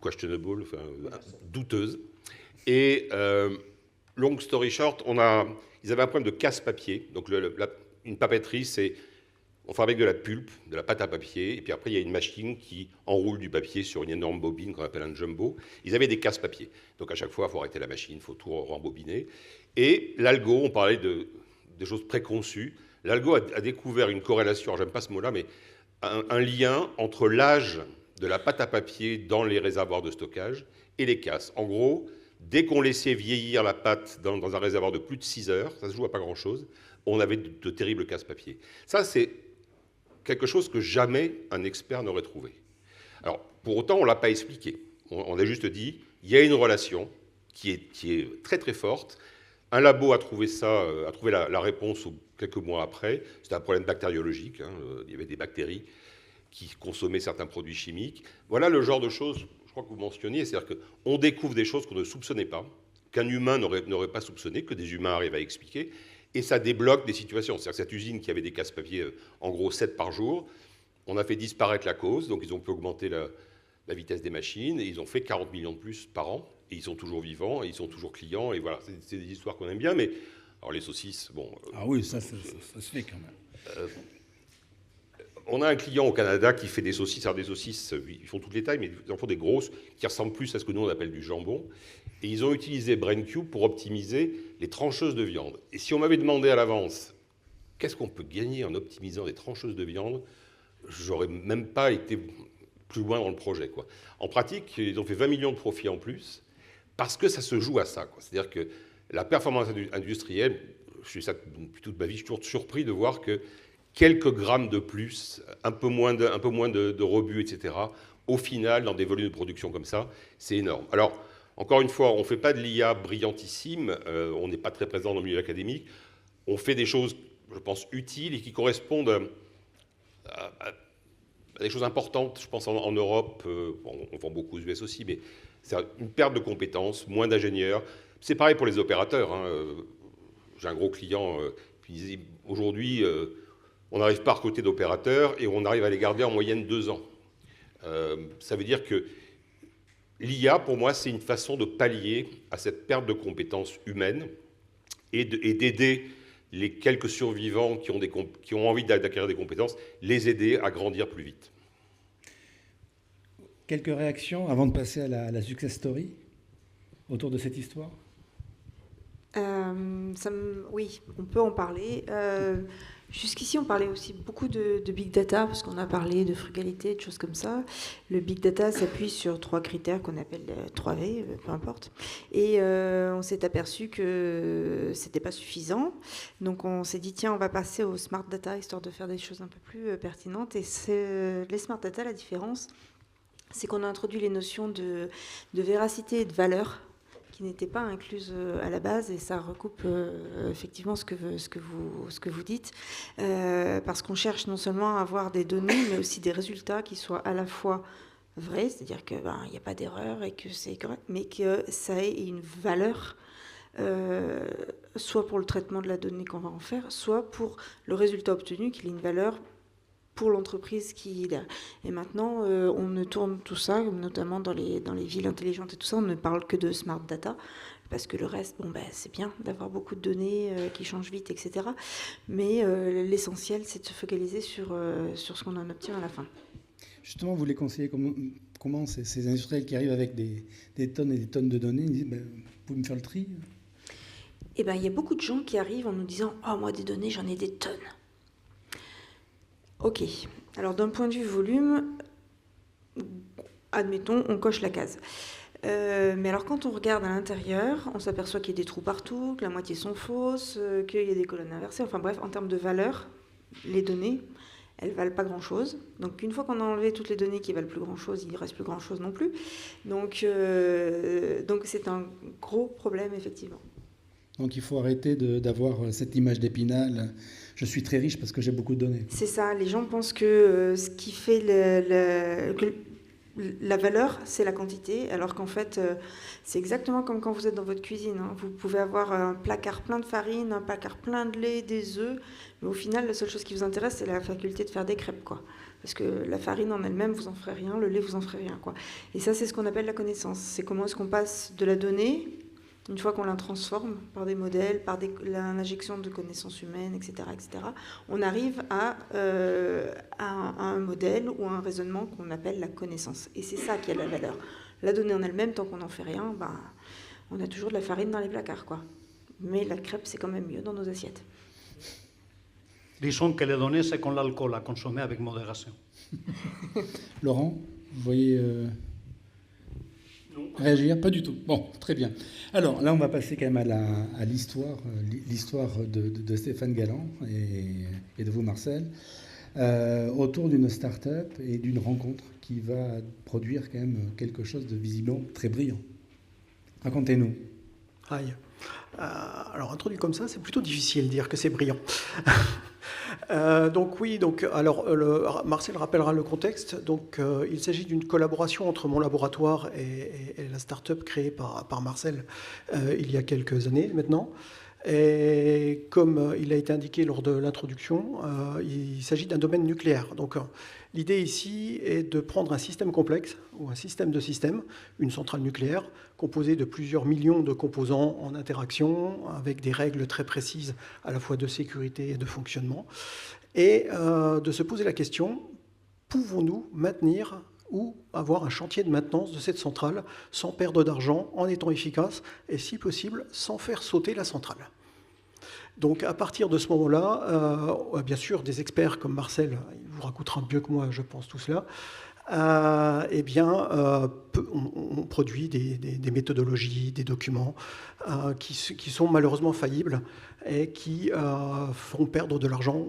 questionable, enfin, douteuse. Et long story short, ils avaient un problème de casse-papier. Donc une papeterie, c'est on fabrique de la pulpe, de la pâte à papier, et puis après il y a une machine qui enroule du papier sur une énorme bobine qu'on appelle un jumbo. Ils avaient des casse-papiers. Donc à chaque fois, il faut arrêter la machine, il faut tout rembobiner. Et l'algo, on parlait des choses préconçues. L'algo a découvert une corrélation, j'aime pas ce mot-là, mais un lien entre l'âge de la pâte à papier dans les réservoirs de stockage et les casses. En gros, dès qu'on laissait vieillir la pâte dans un réservoir de plus de 6 heures, ça se joue à pas grand-chose, on avait de terribles casse-papiers. Ça, c'est quelque chose que jamais un expert n'aurait trouvé. Alors, pour autant, on ne l'a pas expliqué. On a juste dit, il y a une relation qui est très très forte. Un labo a trouvé ça, a trouvé la réponse quelques mois après. C'était un problème bactériologique. Il y avait des bactéries qui consommaient certains produits chimiques. Voilà le genre de choses, je crois que vous mentionniez, c'est-à-dire qu'on découvre des choses qu'on ne soupçonnait pas, qu'un humain n'aurait pas soupçonné, que des humains arrivent à expliquer, et ça débloque des situations. C'est-à-dire que cette usine qui avait des casse-papiers, en gros 7 par jour, on a fait disparaître la cause, donc ils ont pu augmenter la vitesse des machines, et ils ont fait 40 millions de plus par an, et ils sont toujours vivants, et ils sont toujours clients, et voilà, c'est des histoires qu'on aime bien, mais alors les saucisses, bon... Ah oui, ça se fait quand même. On a un client au Canada qui fait des saucisses, alors des saucisses, ils font toutes les tailles, mais ils en font des grosses, qui ressemblent plus à ce que nous on appelle du jambon, et ils ont utilisé BrainCube pour optimiser les trancheuses de viande. Et si on m'avait demandé à l'avance, qu'est-ce qu'on peut gagner en optimisant des trancheuses de viande, j'aurais même pas été plus loin dans le projet, quoi. En pratique, ils ont fait 20 millions de profits en plus, parce que ça se joue à ça, quoi. C'est-à-dire que la performance industrielle, je suis ça depuis toute ma vie, je suis toujours surpris de voir que quelques grammes de plus, un peu moins de rebut, etc., au final, dans des volumes de production comme ça, c'est énorme. Alors, encore une fois, on ne fait pas de l'IA brillantissime, on n'est pas très présent dans le milieu académique, on fait des choses, je pense, utiles et qui correspondent à des choses importantes. Je pense en Europe, on vend beaucoup aux US aussi, mais c'est une perte de compétences, moins d'ingénieurs. C'est pareil pour les opérateurs. Hein. J'ai un gros client qui disait aujourd'hui, on n'arrive pas à recruter d'opérateurs et on arrive à les garder en moyenne 2 ans. Ça veut dire que l'IA, pour moi, c'est une façon de pallier à cette perte de compétences humaines et d'aider les quelques survivants qui ont envie d'acquérir des compétences, les aider à grandir plus vite. Quelques réactions avant de passer à la success story autour de cette histoire? Oui, on peut en parler. Jusqu'ici, on parlait aussi beaucoup de big data, parce qu'on a parlé de frugalité, de choses comme ça. Le big data s'appuie sur 3 critères qu'on appelle 3V, peu importe. Et on s'est aperçu que c'était pas suffisant. Donc on s'est dit, tiens, on va passer au smart data, histoire de faire des choses un peu plus pertinentes. Et les smart data, la différence, c'est qu'on a introduit les notions de véracité et de valeur, qui n'étaient pas incluses à la base, et ça recoupe effectivement ce que vous dites, parce qu'on cherche non seulement à avoir des données, mais aussi des résultats qui soient à la fois vrais, c'est-à-dire qu'il n'y a pas d'erreur et que c'est correct, mais que ça ait une valeur, soit pour le traitement de la donnée qu'on va en faire, soit pour le résultat obtenu, qu'il ait une valeur pour l'entreprise qui est. Et maintenant, on ne tourne tout ça, notamment dans les villes intelligentes et tout ça, on ne parle que de smart data, parce que le reste, c'est bien d'avoir beaucoup de données qui changent vite, etc. Mais l'essentiel, c'est de se focaliser sur ce qu'on en obtient à la fin. Justement, vous les conseillez comment ces industriels qui arrivent avec des tonnes et des tonnes de données, ils disent, vous pouvez me faire le tri? Eh bien, il y a beaucoup de gens qui arrivent en nous disant « Ah, moi, des données, j'en ai des tonnes ». Ok, alors d'un point de vue volume, admettons, on coche la case. Mais alors quand on regarde à l'intérieur, on s'aperçoit qu'il y a des trous partout, que la moitié sont fausses, qu'il y a des colonnes inversées. Enfin bref, en termes de valeur, les données, elles ne valent pas grand-chose. Donc une fois qu'on a enlevé toutes les données qui ne valent plus grand-chose, il ne reste plus grand-chose non plus. Donc c'est un gros problème, effectivement. Donc il faut arrêter d'avoir cette image d'Épinal. Je suis très riche parce que j'ai beaucoup de données. C'est ça. Les gens pensent que ce qui fait que la valeur, c'est la quantité, alors qu'en fait, c'est exactement comme quand vous êtes dans votre cuisine. Hein. Vous pouvez avoir un placard plein de farine, un placard plein de lait, des œufs, mais au final, la seule chose qui vous intéresse, c'est la faculté de faire des crêpes, quoi. Parce que la farine en elle-même, vous en ferez rien, le lait, vous en ferez rien, quoi. Et ça, c'est ce qu'on appelle la connaissance. C'est comment est-ce qu'on passe de la donnée, une fois qu'on la transforme par des modèles, par l'injection de connaissances humaines, etc., on arrive à un modèle ou à un raisonnement qu'on appelle la connaissance. Et c'est ça qui a la valeur. La donnée en elle-même, tant qu'on n'en fait rien, on a toujours de la farine dans les placards, quoi. Mais la crêpe, c'est quand même mieux dans nos assiettes. Disons que les données, c'est comme l'alcool, à consommer avec modération. Laurent, vous voyez... Réagir? Pas du tout. Bon, très bien. Alors là, on va passer quand même à l'histoire de Stéphane Galland et de vous, Marcel, autour d'une start-up et d'une rencontre qui va produire quand même quelque chose de visiblement très brillant. Racontez-nous. Aïe. Alors, introduit comme ça, c'est plutôt difficile de dire que c'est brillant. Marcel rappellera le contexte. Donc, il s'agit d'une collaboration entre mon laboratoire et la start-up créée par Marcel il y a quelques années maintenant. Et comme il a été indiqué lors de l'introduction, il s'agit d'un domaine nucléaire. Donc, l'idée ici est de prendre un système complexe ou un système de systèmes, une centrale nucléaire composée de plusieurs millions de composants en interaction avec des règles très précises à la fois de sécurité et de fonctionnement, et de se poser la question, pouvons-nous maintenir ou avoir un chantier de maintenance de cette centrale sans perdre d'argent, en étant efficace et si possible sans faire sauter la centrale. Donc à partir de ce moment-là, bien sûr des experts comme Marcel, il vous racontera mieux que moi je pense tout cela, on produit des méthodologies, des documents qui sont malheureusement faillibles et qui font perdre de l'argent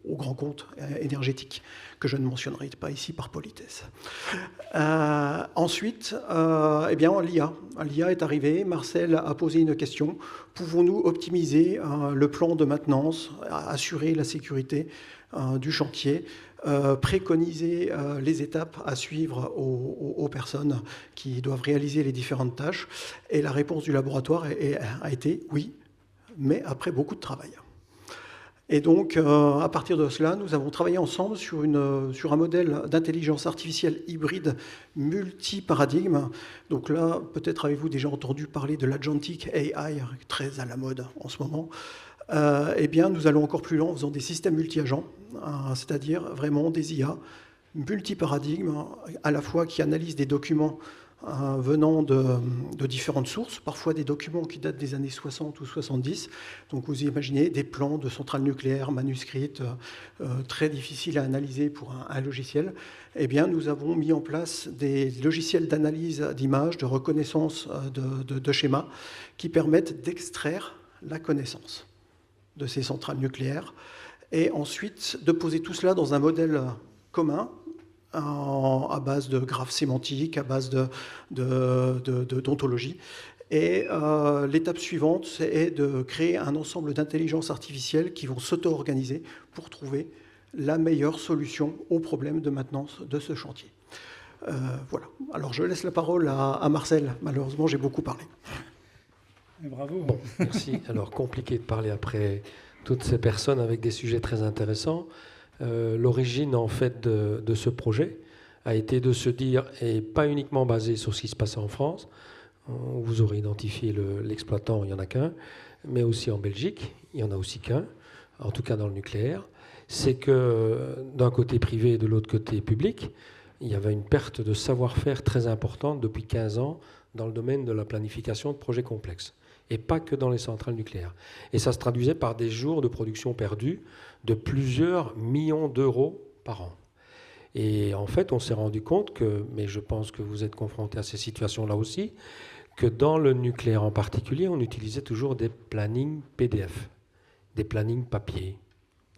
aux grands comptes énergétiques, que je ne mentionnerai pas ici par politesse. Ensuite, l'IA. L'IA est arrivée, Marcel a posé une question. Pouvons-nous optimiser le plan de maintenance, assurer la sécurité du chantier, préconiser les étapes à suivre aux personnes qui doivent réaliser les différentes tâches? Et la réponse du laboratoire a été oui, mais après beaucoup de travail. Et donc, à partir de cela, nous avons travaillé ensemble sur un modèle d'intelligence artificielle hybride multi-paradigme. Donc là, peut-être avez-vous déjà entendu parler de l'agentic AI, très à la mode en ce moment. Eh bien, nous allons encore plus loin en faisant des systèmes multi-agents, c'est-à-dire vraiment des IA multi-paradigmes, à la fois qui analysent des documents venant de différentes sources, parfois des documents qui datent des années 60 ou 70. Donc vous imaginez des plans de centrales nucléaires manuscrites très difficiles à analyser pour un logiciel. Eh bien, nous avons mis en place des logiciels d'analyse d'images, de reconnaissance de schémas qui permettent d'extraire la connaissance de ces centrales nucléaires et ensuite de poser tout cela dans un modèle commun à base de graphes sémantiques, à base d'ontologie. Et l'étape suivante, c'est de créer un ensemble d'intelligences artificielles qui vont s'auto-organiser pour trouver la meilleure solution aux problèmes de maintenance de ce chantier. Voilà. Alors je laisse la parole à Marcel. Malheureusement, j'ai beaucoup parlé. Bravo. Bon, merci. Alors, compliqué de parler après toutes ces personnes avec des sujets très intéressants. L'origine, en fait, de ce projet a été de se dire, et pas uniquement basé sur ce qui se passait en France, vous aurez identifié l'exploitant, il n'y en a qu'un, mais aussi en Belgique, il n'y en a aussi qu'un, en tout cas dans le nucléaire, c'est que d'un côté privé et de l'autre côté public, il y avait une perte de savoir-faire très importante depuis 15 ans dans le domaine de la planification de projets complexes. Et pas que dans les centrales nucléaires. Et ça se traduisait par des jours de production perdus de plusieurs millions d'euros par an. Et en fait, on s'est rendu compte que, mais je pense que vous êtes confrontés à ces situations-là aussi, que dans le nucléaire en particulier, on utilisait toujours des plannings PDF, des plannings papier,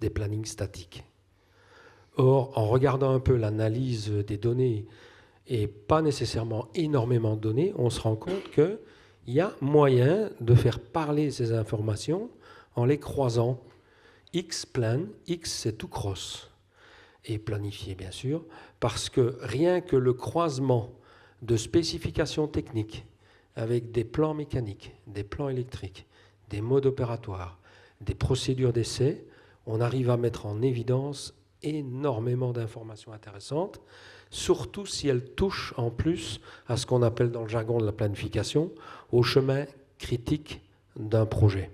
des plannings statiques. Or, en regardant un peu l'analyse des données, et pas nécessairement énormément de données, on se rend compte que il y a moyen de faire parler ces informations en les croisant. X-plan, X c'est tout cross, et planifié bien sûr, parce que rien que le croisement de spécifications techniques avec des plans mécaniques, des plans électriques, des modes opératoires, des procédures d'essai, on arrive à mettre en évidence énormément d'informations intéressantes, surtout si elles touchent en plus à ce qu'on appelle dans le jargon de la planification, au chemin critique d'un projet.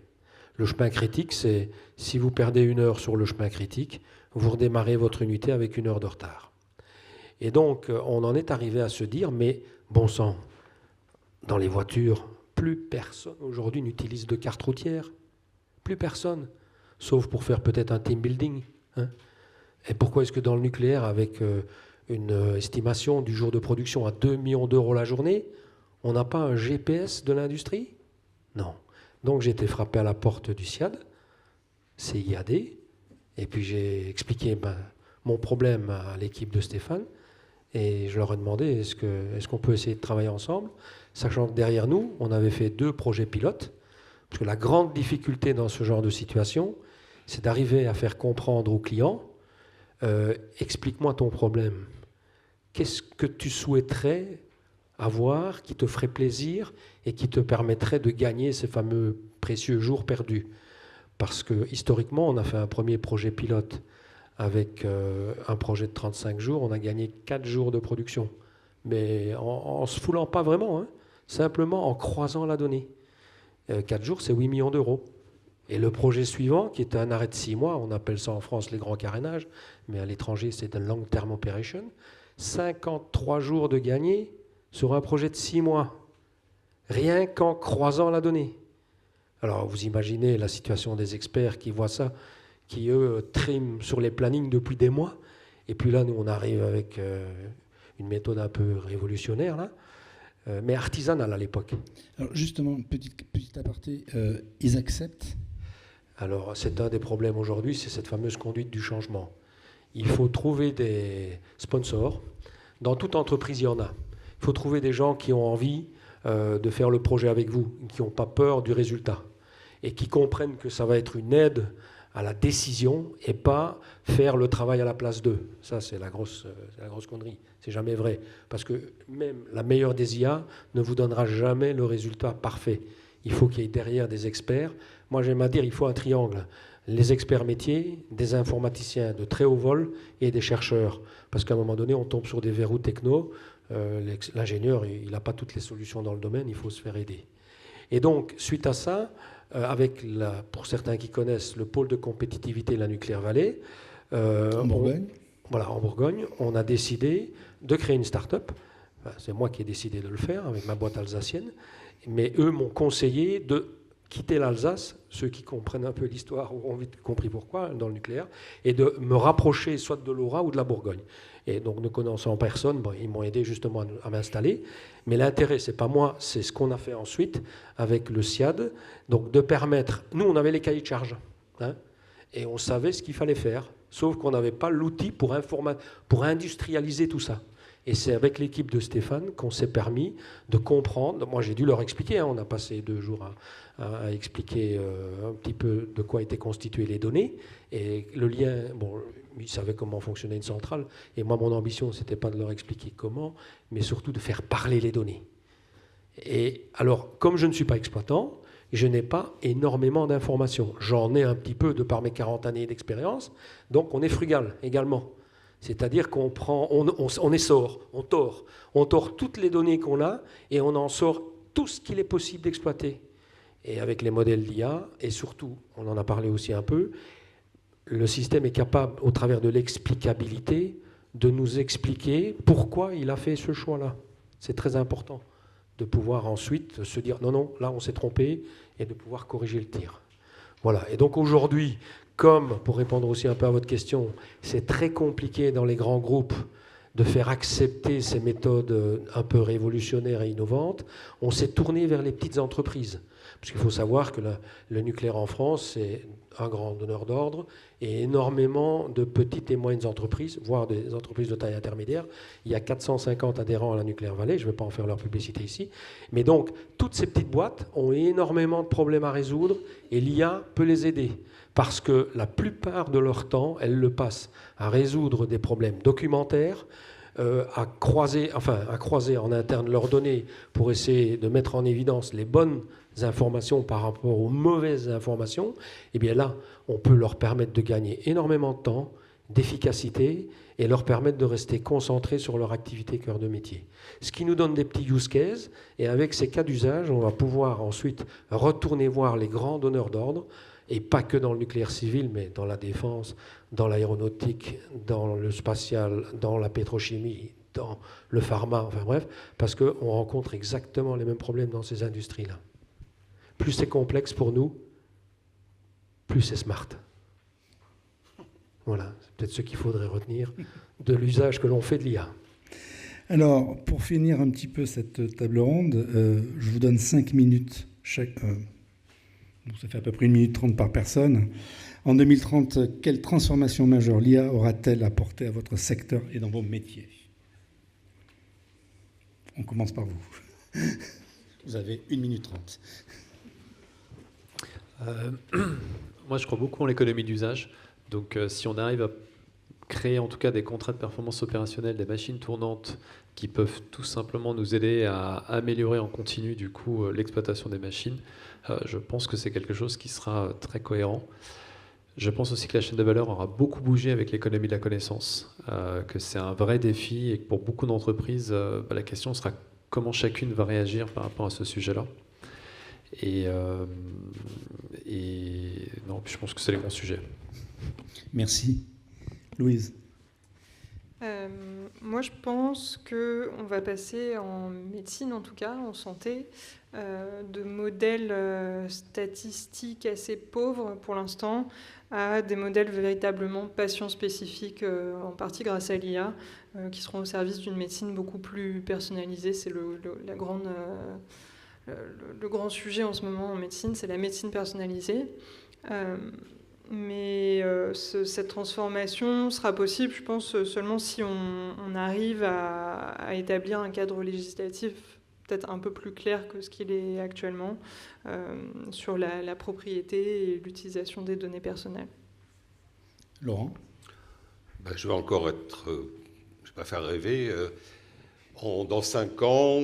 Le chemin critique, c'est si vous perdez 1 heure sur le chemin critique, vous redémarrez votre unité avec 1 heure de retard. Et donc, on en est arrivé à se dire, mais bon sang, dans les voitures, plus personne aujourd'hui n'utilise de carte routière. Plus personne, sauf pour faire peut-être un team building. Hein. Et pourquoi est-ce que dans le nucléaire, avec une estimation du jour de production à 2 millions d'euros la journée, on n'a pas un GPS de l'industrie? Non. Donc j'ai été frappé à la porte du CIAD, CIAD, et puis j'ai expliqué mon problème à l'équipe de Stéphane, et je leur ai demandé est-ce qu'on peut essayer de travailler ensemble, sachant que derrière nous, on avait fait 2 projets pilotes, parce que la grande difficulté dans ce genre de situation, c'est d'arriver à faire comprendre aux clients explique-moi ton problème. Qu'est-ce que tu souhaiterais avoir qui te ferait plaisir et qui te permettrait de gagner ces fameux précieux jours perdus? Parce que historiquement, on a fait un premier projet pilote avec un projet de 35 jours, on a gagné 4 jours de production. Mais en ne se foulant pas vraiment, hein, simplement en croisant la donnée. 4 jours, c'est 8 millions d'euros. Et le projet suivant, qui était un arrêt de 6 mois, on appelle ça en France les grands carénages, mais à l'étranger, c'est un long term operation, 53 jours de gagné sur un projet de 6 mois, rien qu'en croisant la donnée. Alors, vous imaginez la situation des experts qui voient ça, qui, eux, triment sur les plannings depuis des mois, et puis là, nous, on arrive avec une méthode un peu révolutionnaire, là, mais artisanale à l'époque. Alors, justement, petit aparté, ils acceptent Alors, c'est un des problèmes aujourd'hui, c'est cette fameuse conduite du changement. Il faut trouver des sponsors. Dans toute entreprise, il y en a. Il faut trouver des gens qui ont envie de faire le projet avec vous, qui n'ont pas peur du résultat et qui comprennent que ça va être une aide à la décision et pas faire le travail à la place d'eux. Ça, c'est la grosse connerie. C'est jamais vrai. Parce que même la meilleure des IA ne vous donnera jamais le résultat parfait. Il faut qu'il y ait derrière des experts. Moi, j'aime à dire il faut un triangle. Les experts métiers, des informaticiens de très haut vol et des chercheurs. Parce qu'à un moment donné, on tombe sur des verrous techno. L'ingénieur, il n'a pas toutes les solutions dans le domaine, il faut se faire aider. Et donc, suite à ça, avec, pour certains qui connaissent, le pôle de compétitivité de la Nuclear Valley, en Bourgogne. Voilà, en Bourgogne, on a décidé de créer une start-up. Enfin, c'est moi qui ai décidé de le faire avec ma boîte alsacienne. Mais eux m'ont conseillé de quitter l'Alsace, ceux qui comprennent un peu l'histoire ou ont vite compris pourquoi, dans le nucléaire, et de me rapprocher soit de l'Aura ou de la Bourgogne. Et donc, ne connaissant personne, ils m'ont aidé justement à m'installer. Mais l'intérêt, c'est pas moi, c'est ce qu'on a fait ensuite avec le SIAD. Donc, de permettre... Nous, on avait les cahiers de charge, hein, et on savait ce qu'il fallait faire, sauf qu'on n'avait pas l'outil pour industrialiser tout ça. Et c'est avec l'équipe de Stéphane qu'on s'est permis de comprendre. Moi, j'ai dû leur expliquer. Hein, on a passé 2 jours à expliquer un petit peu de quoi étaient constituées les données. Et le lien, bon, ils savaient comment fonctionnait une centrale. Et moi, mon ambition, ce n'était pas de leur expliquer comment, mais surtout de faire parler les données. Et alors, comme je ne suis pas exploitant, je n'ai pas énormément d'informations. J'en ai un petit peu de par mes 40 années d'expérience. Donc, on est frugal également. C'est-à-dire qu'on prend, on tord toutes les données qu'on a et on en sort tout ce qu'il est possible d'exploiter. Et avec les modèles d'IA, et surtout, on en a parlé aussi un peu, le système est capable, au travers de l'explicabilité, de nous expliquer pourquoi il a fait ce choix-là. C'est très important de pouvoir ensuite se dire non, là on s'est trompé, et de pouvoir corriger le tir. Voilà. Et donc aujourd'hui, comme, pour répondre aussi un peu à votre question, c'est très compliqué dans les grands groupes de faire accepter ces méthodes un peu révolutionnaires et innovantes, on s'est tourné vers les petites entreprises. Parce qu'il faut savoir que le nucléaire en France, c'est un grand donneur d'ordre et énormément de petites et moyennes entreprises, voire des entreprises de taille intermédiaire. Il y a 450 adhérents à la Nuclear Valley, je ne vais pas en faire leur publicité ici. Mais donc, toutes ces petites boîtes ont énormément de problèmes à résoudre et l'IA peut les aider. Parce que la plupart de leur temps, elles le passent à résoudre des problèmes documentaires, à croiser en interne leurs données pour essayer de mettre en évidence les bonnes informations par rapport aux mauvaises informations. Et bien là, on peut leur permettre de gagner énormément de temps, d'efficacité, et leur permettre de rester concentrés sur leur activité cœur de métier. Ce qui nous donne des petits use cases, et avec ces cas d'usage, on va pouvoir ensuite retourner voir les grands donneurs d'ordre, et pas que dans le nucléaire civil, mais dans la défense, dans l'aéronautique, dans le spatial, dans la pétrochimie, dans le pharma, enfin bref, parce qu'on rencontre exactement les mêmes problèmes dans ces industries-là. Plus c'est complexe pour nous, plus c'est smart. Voilà, c'est peut-être ce qu'il faudrait retenir de l'usage que l'on fait de l'IA. Alors, pour finir un petit peu cette table ronde, je vous donne 5 minutes chaque... ça fait à peu près 1 minute 30 par personne. En 2030, quelle transformation majeure l'IA aura-t-elle apporté à votre secteur et dans vos métiers? On commence par vous. Vous avez 1 minute 30. Moi, je crois beaucoup en l'économie d'usage. Donc, si on arrive à créer en tout cas des contrats de performance opérationnelle, des machines tournantes qui peuvent tout simplement nous aider à améliorer en continu du coup l'exploitation des machines, je pense que c'est quelque chose qui sera très cohérent. Je pense aussi que la chaîne de valeur aura beaucoup bougé avec l'économie de la connaissance, que c'est un vrai défi et que pour beaucoup d'entreprises, la question sera comment chacune va réagir par rapport à ce sujet-là. Et non, je pense que c'est les grands sujets. Merci. Louise? Moi, je pense qu'on va passer en médecine, en tout cas, en santé, de modèles statistiques assez pauvres pour l'instant à des modèles véritablement patients-spécifiques, en partie grâce à l'IA, qui seront au service d'une médecine beaucoup plus personnalisée. C'est le grand sujet en ce moment en médecine, c'est la médecine personnalisée, Mais cette transformation sera possible, je pense, seulement si on arrive à établir un cadre législatif peut-être un peu plus clair que ce qu'il est actuellement sur la propriété et l'utilisation des données personnelles. Laurent ? Je vais encore être... je ne vais pas faire rêver. Dans 5 ans,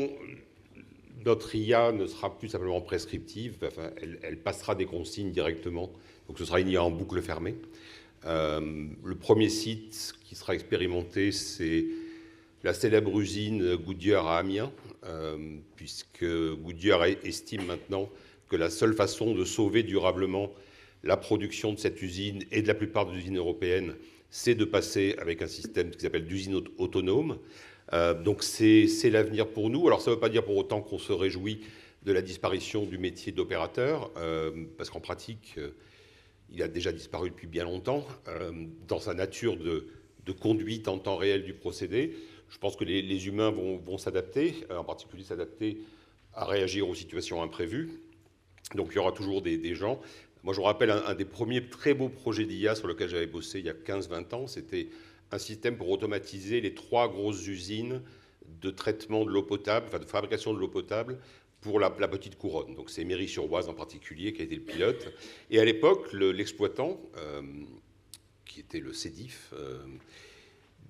notre IA ne sera plus simplement prescriptive, enfin, elle passera des consignes directement. Donc ce sera une IA en boucle fermée. Le premier site qui sera expérimenté, c'est la célèbre usine Goodyear à Amiens, puisque Goodyear estime maintenant que la seule façon de sauver durablement la production de cette usine et de la plupart des usines européennes, c'est de passer avec un système qui s'appelle d'usine autonome. Donc c'est l'avenir pour nous. Alors ça ne veut pas dire pour autant qu'on se réjouit de la disparition du métier d'opérateur, parce qu'en pratique, il a déjà disparu depuis bien longtemps, dans sa nature de conduite en temps réel du procédé. Je pense que les humains vont s'adapter, en particulier s'adapter à réagir aux situations imprévues. Donc il y aura toujours des gens. Moi, je vous rappelle un des premiers très beaux projets d'IA sur lequel j'avais bossé il y a 15-20 ans. C'était un système pour automatiser les 3 grosses usines de traitement de l'eau potable, enfin de fabrication de l'eau potable pour la petite couronne. Donc c'est Méry-sur-Oise en particulier qui a été le pilote. Et à l'époque, l'exploitant, qui était le CEDIF,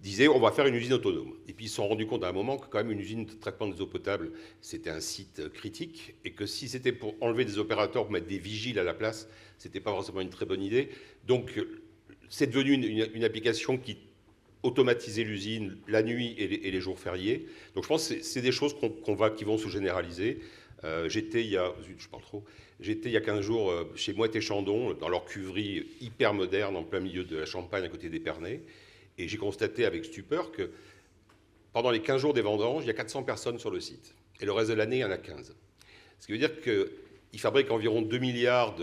disait on va faire une usine autonome. Et puis ils se sont rendus compte à un moment que quand même une usine de traitement des eaux potables, c'était un site critique, et que si c'était pour enlever des opérateurs, pour mettre des vigiles à la place, c'était pas forcément une très bonne idée. Donc c'est devenu une application qui automatisait l'usine la nuit et les jours fériés. Donc je pense que c'est des choses qui vont se généraliser. J'étais il y a 15 jours chez Moët et Chandon, dans leur cuverie hyper moderne, en plein milieu de la Champagne, à côté d'Épernay. Et j'ai constaté avec stupeur que pendant les 15 jours des vendanges, il y a 400 personnes sur le site. Et le reste de l'année, il y en a 15. Ce qui veut dire qu'ils fabriquent environ 2 milliards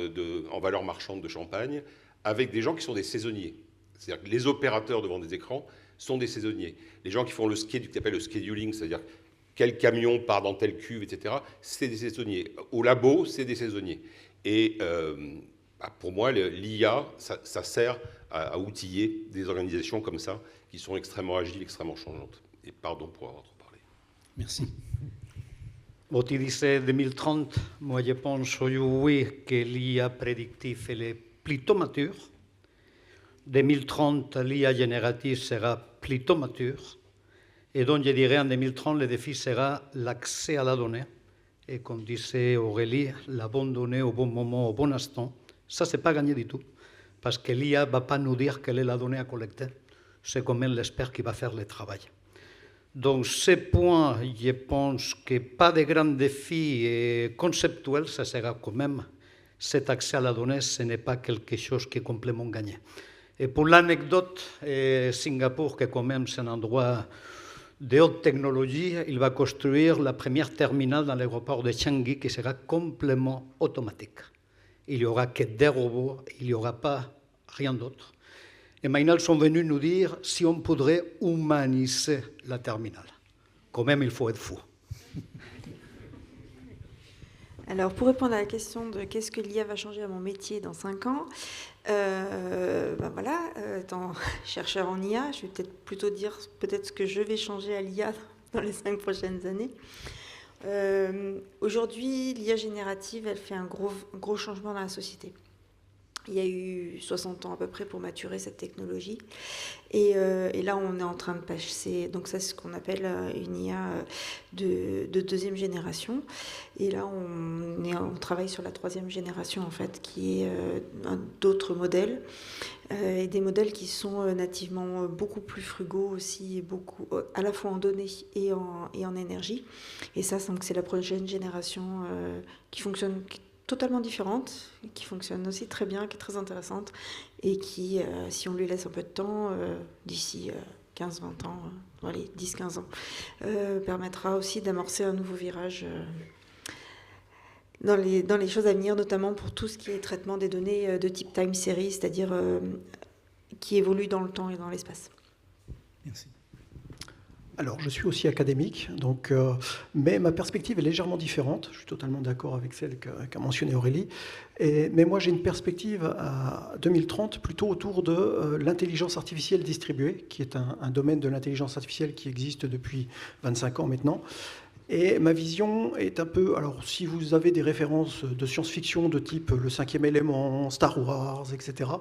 en valeur marchande de champagne avec des gens qui sont des saisonniers. C'est-à-dire que les opérateurs devant des écrans sont des saisonniers. Les gens qui font ce qu'ils appellent le scheduling, c'est-à-dire quel camion part dans telle cuve, etc., c'est des saisonniers. Au labo, c'est des saisonniers. Et pour moi, l'IA, ça sert à outiller des organisations comme ça, qui sont extrêmement agiles, extrêmement changeantes. Et pardon pour avoir trop parlé. Merci. Bon, tu disais 2030, moi je pense oui que l'IA prédictive elle est plutôt mature. 2030, l'IA générative sera plutôt mature. Et donc je dirais en 2030, le défi sera l'accès à la donnée. Et comme disait Aurélie, la bonne donnée au bon moment, au bon instant. Ça, ce n'est pas gagné du tout. Parce que l'IA ne va pas nous dire quelle est la donnée à collecter. C'est quand même l'expert qui va faire le travail. Donc, ce point, je pense que pas de grands défis conceptuels, ça sera quand même cet accès à la donnée, ce n'est pas quelque chose qui est complètement gagné. Et pour l'anecdote, Singapour, qui quand même c'est un endroit de haute technologie, il va construire la première terminale dans l'aéroport de Changi qui sera complètement automatique. Il n'y aura que des robots, il n'y aura pas rien d'autre. Et maintenant, ils sont venus nous dire si on pourrait humaniser la terminale. Quand même, il faut être fou. Alors, pour répondre à la question de qu'est-ce que l'IA va changer à mon métier dans 5 ans, étant chercheur en IA, je vais peut-être plutôt dire ce que je vais changer à l'IA dans les 5 prochaines années. Aujourd'hui, l'IA générative, elle fait un gros changement dans la société. Il y a eu 60 ans à peu près pour maturer cette technologie. Et là, on est en train de passer... Donc ça, c'est ce qu'on appelle une IA de 2e génération. Et là, on travaille sur la 3e génération, en fait, qui est d'autres modèles. Et des modèles qui sont nativement beaucoup plus frugaux aussi, à la fois en données et en énergie. Et ça, donc, c'est la prochaine génération qui fonctionne totalement différente, qui fonctionne aussi très bien, qui est très intéressante, et qui, si on lui laisse un peu de temps, d'ici 15-20 ans, 10-15 ans, permettra aussi d'amorcer un nouveau virage dans les choses à venir, notamment pour tout ce qui est traitement des données de type time series, c'est-à-dire qui évoluent dans le temps et dans l'espace. Merci. Alors, je suis aussi académique, donc, mais ma perspective est légèrement différente. Je suis totalement d'accord avec celle qu'a mentionnée Aurélie. Mais moi, j'ai une perspective à 2030 plutôt autour de l'intelligence artificielle distribuée, qui est un domaine de l'intelligence artificielle qui existe depuis 25 ans maintenant. Et ma vision est un peu... Alors, si vous avez des références de science-fiction de type Le Cinquième Élément, Star Wars, etc.,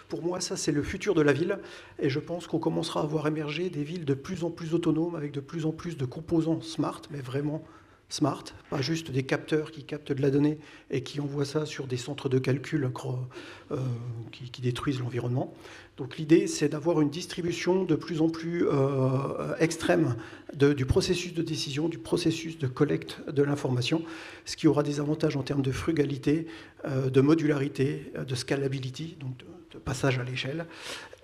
pour moi, ça, c'est le futur de la ville. Et je pense qu'on commencera à voir émerger des villes de plus en plus autonomes, avec de plus en plus de composants smart, mais vraiment smart, pas juste des capteurs qui captent de la donnée et qui envoient ça sur des centres de calcul qui détruisent l'environnement. Donc l'idée, c'est d'avoir une distribution de plus en plus extrême du processus de décision, du processus de collecte de l'information, ce qui aura des avantages en termes de frugalité, de modularité, de scalability, donc de passage à l'échelle,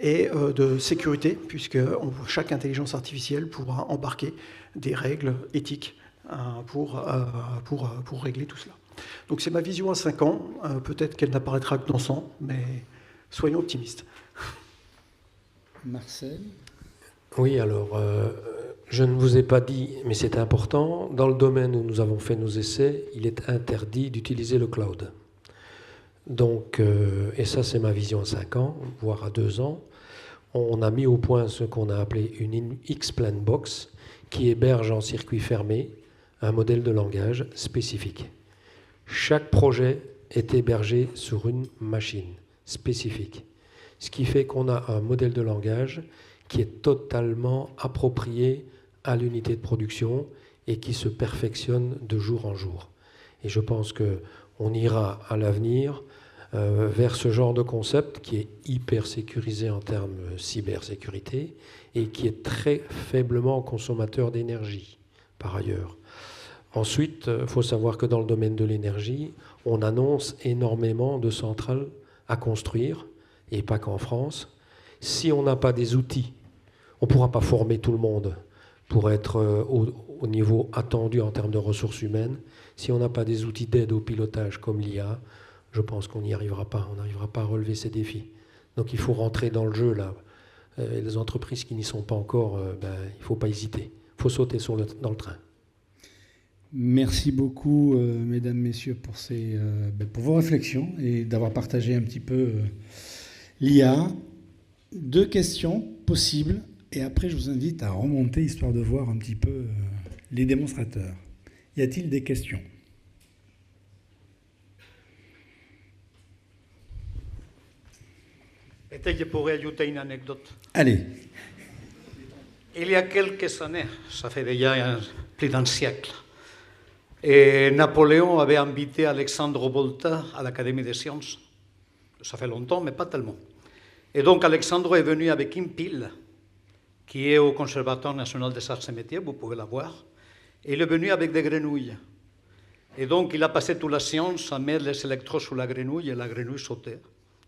et de sécurité, puisque chaque intelligence artificielle pourra embarquer des règles éthiques pour régler tout cela. Donc c'est ma vision à 5 ans, peut-être qu'elle n'apparaîtra que dans 100, mais soyons optimistes. Marcel? Oui, alors, je ne vous ai pas dit, mais c'est important, dans le domaine où nous avons fait nos essais, il est interdit d'utiliser le cloud. Donc, et ça c'est ma vision à 5 ans, voire à 2 ans, on a mis au point ce qu'on a appelé une X-Plan Box, qui héberge en circuit fermé un modèle de langage spécifique. Chaque projet est hébergé sur une machine spécifique, ce qui fait qu'on a un modèle de langage qui est totalement approprié à l'unité de production et qui se perfectionne de jour en jour. Et je pense qu'on ira à l'avenir vers ce genre de concept qui est hyper sécurisé en termes cybersécurité et qui est très faiblement consommateur d'énergie, par ailleurs. Ensuite, il faut savoir que dans le domaine de l'énergie, on annonce énormément de centrales à construire, et pas qu'en France. Si on n'a pas des outils, on ne pourra pas former tout le monde pour être au niveau attendu en termes de ressources humaines. Si on n'a pas des outils d'aide au pilotage comme l'IA, je pense qu'on n'y arrivera pas. On n'arrivera pas à relever ces défis. Donc il faut rentrer dans le jeu, là. Les entreprises qui n'y sont pas encore, il ne faut pas hésiter. Il faut sauter dans le train. Merci beaucoup, mesdames, messieurs, pour vos réflexions et d'avoir partagé un petit peu l'IA. 2 questions possibles, et après je vous invite à remonter, histoire de voir un petit peu les démonstrateurs. Y a-t-il des questions? Peut-être que je pourrais ajouter une anecdote. Allez. Il y a quelques années, ça fait déjà plus d'un siècle, et Napoléon avait invité Alexandre Volta à l'Académie des sciences. Ça fait longtemps, mais pas tellement. Et donc Alexandre est venu avec une pile qui est au Conservatoire national des arts et métiers, vous pouvez la voir. Et il est venu avec des grenouilles. Et donc il a passé toute la séance à mettre les électrodes sur la grenouille et la grenouille sautait.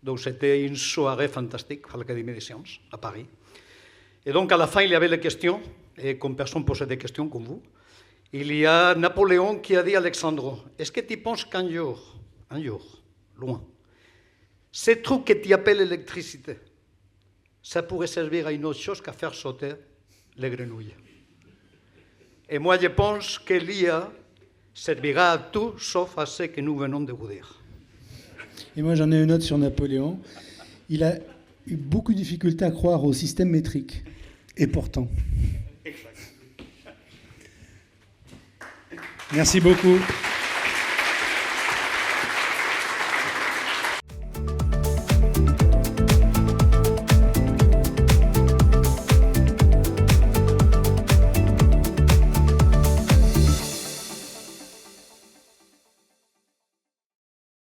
Donc c'était une soirée fantastique à l'Académie des sciences, à Paris. Et donc à la fin, il y avait les questions, et comme personne posait des questions comme vous, il y a Napoléon qui a dit à Alexandre, est-ce que tu penses qu'un jour, loin, ce truc que tu appelles l'électricité, ça pourrait servir à une autre chose qu'à faire sauter les grenouilles? Et moi, je pense que l'IA servira à tout, sauf à ce que nous venons de vous dire. Et moi, j'en ai une autre sur Napoléon. Il a eu beaucoup de difficultés à croire au système métrique. Et pourtant. Merci beaucoup.